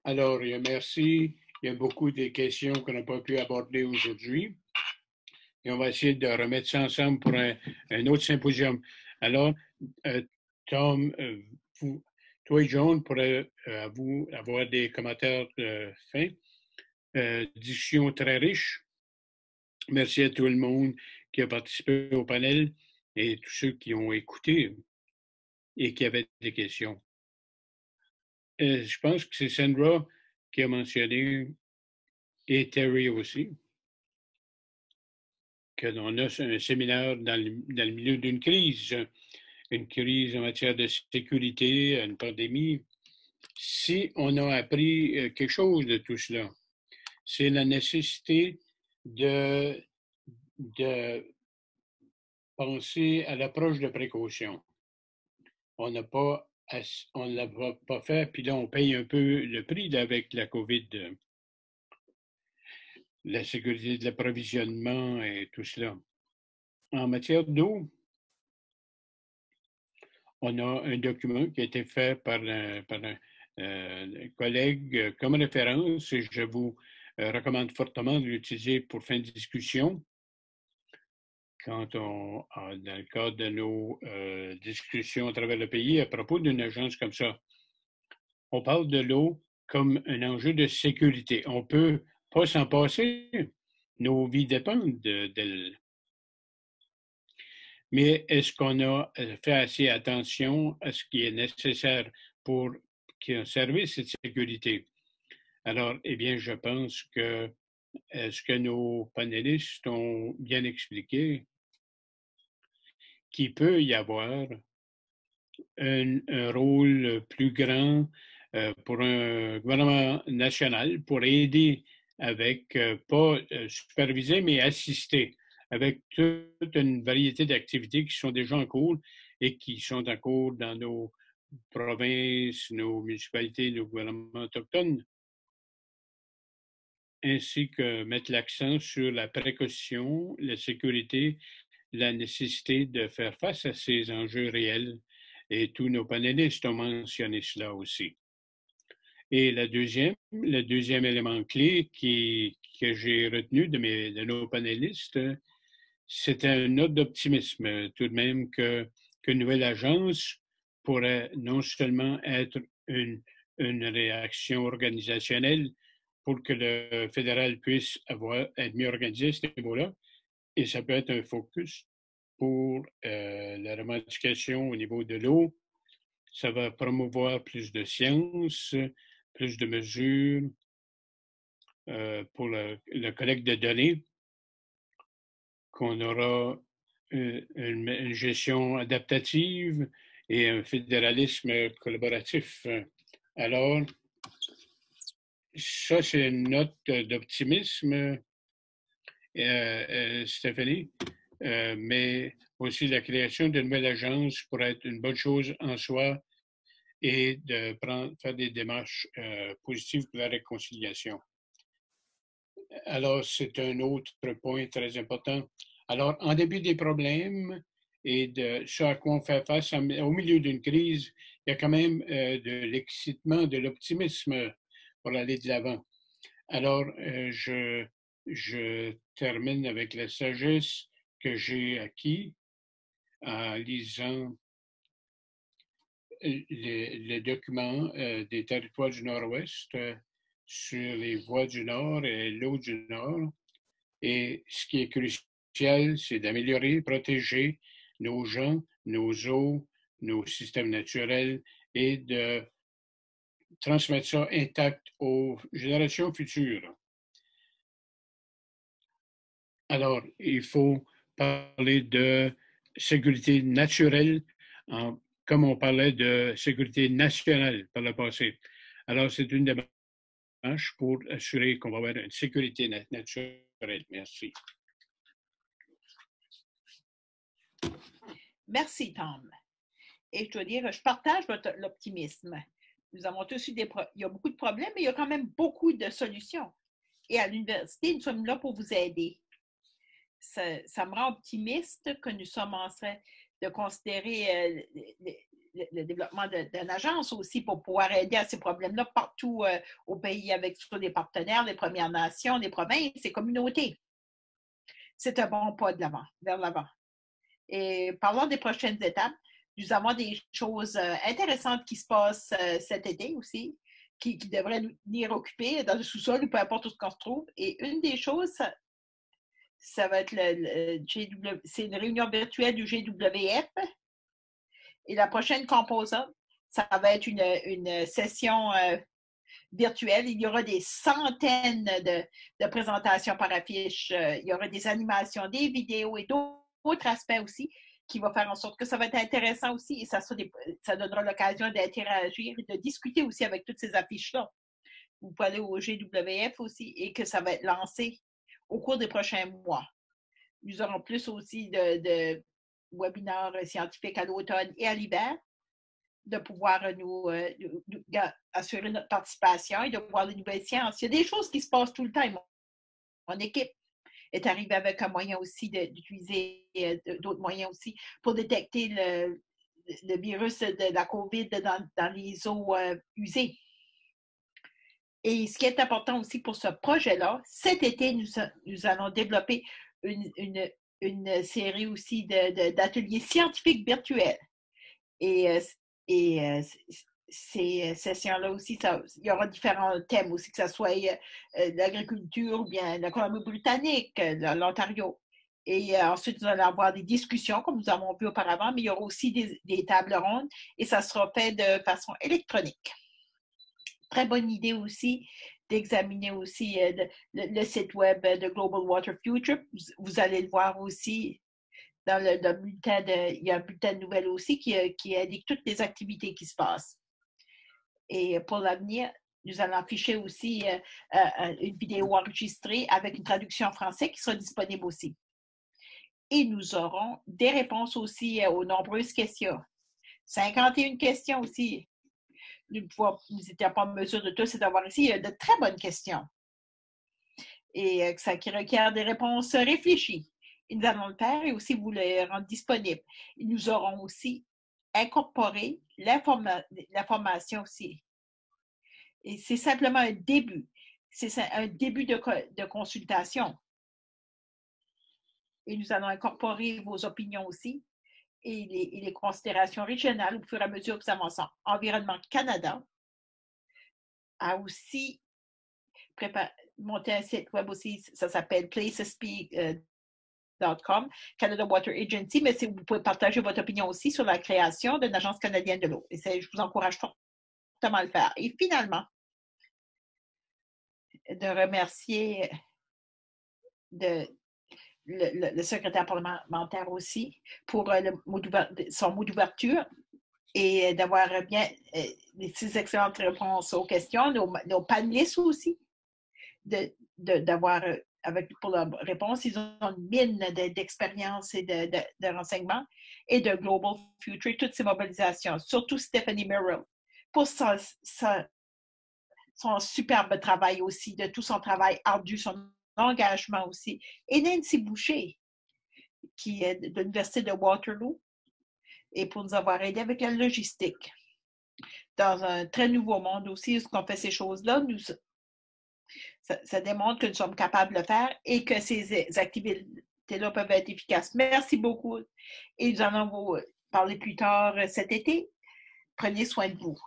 Alors, merci. Il y a beaucoup de questions qu'on n'a pas pu aborder aujourd'hui. Et on va essayer de remettre ça ensemble pour un autre symposium. Alors, Tom, toi et John, pour vous avoir des commentaires fins. Discussion très riche. Merci à tout le monde qui a participé au panel et tous ceux qui ont écouté et qui avaient des questions. Je pense que c'est Sandra qui a mentionné, et Terry aussi, qu'on a un séminaire dans le milieu d'une crise en matière de sécurité, une pandémie. Si on a appris quelque chose de tout cela, c'est la nécessité de penser à l'approche de précaution. On ne l'a pas fait, puis là, on paye un peu le prix avec la COVID, la sécurité de l'approvisionnement et tout cela. En matière d'eau, on a un document qui a été fait par un collègue comme référence et je vous recommande fortement de l'utiliser pour fin de discussion dans le cadre de nos discussions à travers le pays à propos d'une agence comme ça. On parle de l'eau comme un enjeu de sécurité. On ne peut pas s'en passer. Nos vies dépendent d'elle. Mais est-ce qu'on a fait assez attention à ce qui est nécessaire pour conserver cette sécurité? Alors, eh bien, je pense que ce que nos panélistes ont bien expliqué, qu'il peut y avoir un rôle plus grand pour un gouvernement national pour aider avec, pas superviser, mais assister avec toute une variété d'activités qui sont déjà en cours et qui sont en cours dans nos provinces, nos municipalités, nos gouvernements autochtones, ainsi que mettre l'accent sur la précaution, la sécurité, la nécessité de faire face à ces enjeux réels. Et tous nos panélistes ont mentionné cela aussi. Et le deuxième élément clé que j'ai retenu de nos panélistes, c'était une note d'optimisme tout de même qu'une nouvelle agence pourrait non seulement être une réaction organisationnelle pour que le fédéral puisse être mieux organisé à ce niveau-là, et ça peut être un focus pour la revendication au niveau de l'eau. Ça va promouvoir plus de sciences, plus de mesures pour le collecte de données, qu'on aura une gestion adaptative et un fédéralisme collaboratif. Alors, ça, c'est une note d'optimisme, Stéphanie, mais aussi la création d'une nouvelle agence pourrait être une bonne chose en soi et de faire des démarches positives pour la réconciliation. Alors, c'est un autre point très important. Alors, en début des problèmes et de ce à quoi on fait face au milieu d'une crise, il y a quand même de l'excitement, de l'optimisme pour aller de l'avant. Alors, je termine avec la sagesse que j'ai acquis en lisant les documents des territoires du Nord-Ouest sur les voies du Nord et l'eau du Nord. Et ce qui est crucial, c'est d'améliorer, protéger nos gens, nos eaux, nos systèmes naturels et de transmettre ça intact aux générations futures. Alors, il faut parler de sécurité naturelle comme on parlait de sécurité nationale par le passé. Alors, c'est une démarche pour assurer qu'on va avoir une sécurité naturelle. Merci. Merci, Tom. Et je dois dire, je partage l'optimisme. Nous avons tous eu il y a beaucoup de problèmes, mais il y a quand même beaucoup de solutions. Et à l'université, nous sommes là pour vous aider. Ça me rend optimiste que nous sommes en train de considérer le développement d'une agence aussi pour pouvoir aider à ces problèmes-là partout au pays avec soit des partenaires, les Premières Nations, les provinces, les communautés. C'est un bon pas de l'avant, vers l'avant. Et parlons des prochaines étapes. Nous avons des choses intéressantes qui se passent cet été aussi, qui devraient nous tenir occupés dans le sous-sol ou peu importe où on se trouve. Et une des choses, ça va être c'est une réunion virtuelle du GWF. Et la prochaine composante, ça va être une session virtuelle. Il y aura des centaines de présentations par affiche. Il y aura des animations, des vidéos et d'autres aspects aussi qui vont faire en sorte que ça va être intéressant aussi et ça donnera l'occasion d'interagir et de discuter aussi avec toutes ces affiches-là. Vous pouvez aller au GWF aussi et que ça va être lancé au cours des prochains mois. Nous aurons plus aussi de webinaires scientifiques à l'automne et à l'hiver, de pouvoir nous assurer notre participation et de voir les nouvelles sciences. Il y a des choses qui se passent tout le temps. Mon équipe est arrivée avec un moyen aussi d'utiliser d'autres moyens aussi pour détecter le virus de la COVID dans les eaux usées. Et ce qui est important aussi pour ce projet-là, cet été, nous allons développer une série aussi d'ateliers scientifiques virtuels. Et ces sessions-là aussi, il y aura différents thèmes aussi, que ce soit l'agriculture ou bien la Colombie-Britannique, l'Ontario. Et ensuite, nous allons avoir des discussions, comme nous avons vu auparavant, mais il y aura aussi des tables rondes et ça sera fait de façon électronique. Très bonne idée aussi d'examiner aussi le site web de Global Water Future. Vous allez le voir aussi dans le bulletin il y a un bulletin de nouvelles aussi qui indique toutes les activités qui se passent. Et pour l'avenir, nous allons afficher aussi une vidéo enregistrée avec une traduction en français qui sera disponible aussi. Et nous aurons des réponses aussi aux nombreuses questions. 51 questions aussi. Nous n'étions pas en mesure de tous avoir ici de très bonnes questions. Et ça qui requiert des réponses réfléchies. Et nous allons le faire et aussi vous les rendre disponibles. Et nous aurons aussi incorporé l'information aussi. Et c'est simplement un début. C'est un début de consultation. Et nous allons incorporer vos opinions aussi et les considérations régionales au fur et à mesure que ça avance. Environnement Canada a aussi monté un site web aussi, ça s'appelle placespeak.com, Canada Water Agency, mais vous pouvez partager votre opinion aussi sur la création d'une agence canadienne de l'eau. Et je vous encourage fortement à le faire. Et finalement, de remercier le secrétaire parlementaire aussi pour son mot d'ouverture et d'avoir bien ces excellentes réponses aux questions, nos panélistes aussi, d'avoir pour leurs réponses, ils ont une mine d'expérience et de renseignements et de Global Future, toutes ces mobilisations, surtout Stephanie Merrill, pour son superbe travail aussi, de tout son travail ardu, son engagement aussi. Et Nancy Boucher, qui est de l'Université de Waterloo, et pour nous avoir aidé avec la logistique. Dans un très nouveau monde aussi, ce qu'on fait ces choses-là, ça démontre que nous sommes capables de le faire et que ces activités-là peuvent être efficaces. Merci beaucoup. Et nous allons vous parler plus tard cet été. Prenez soin de vous.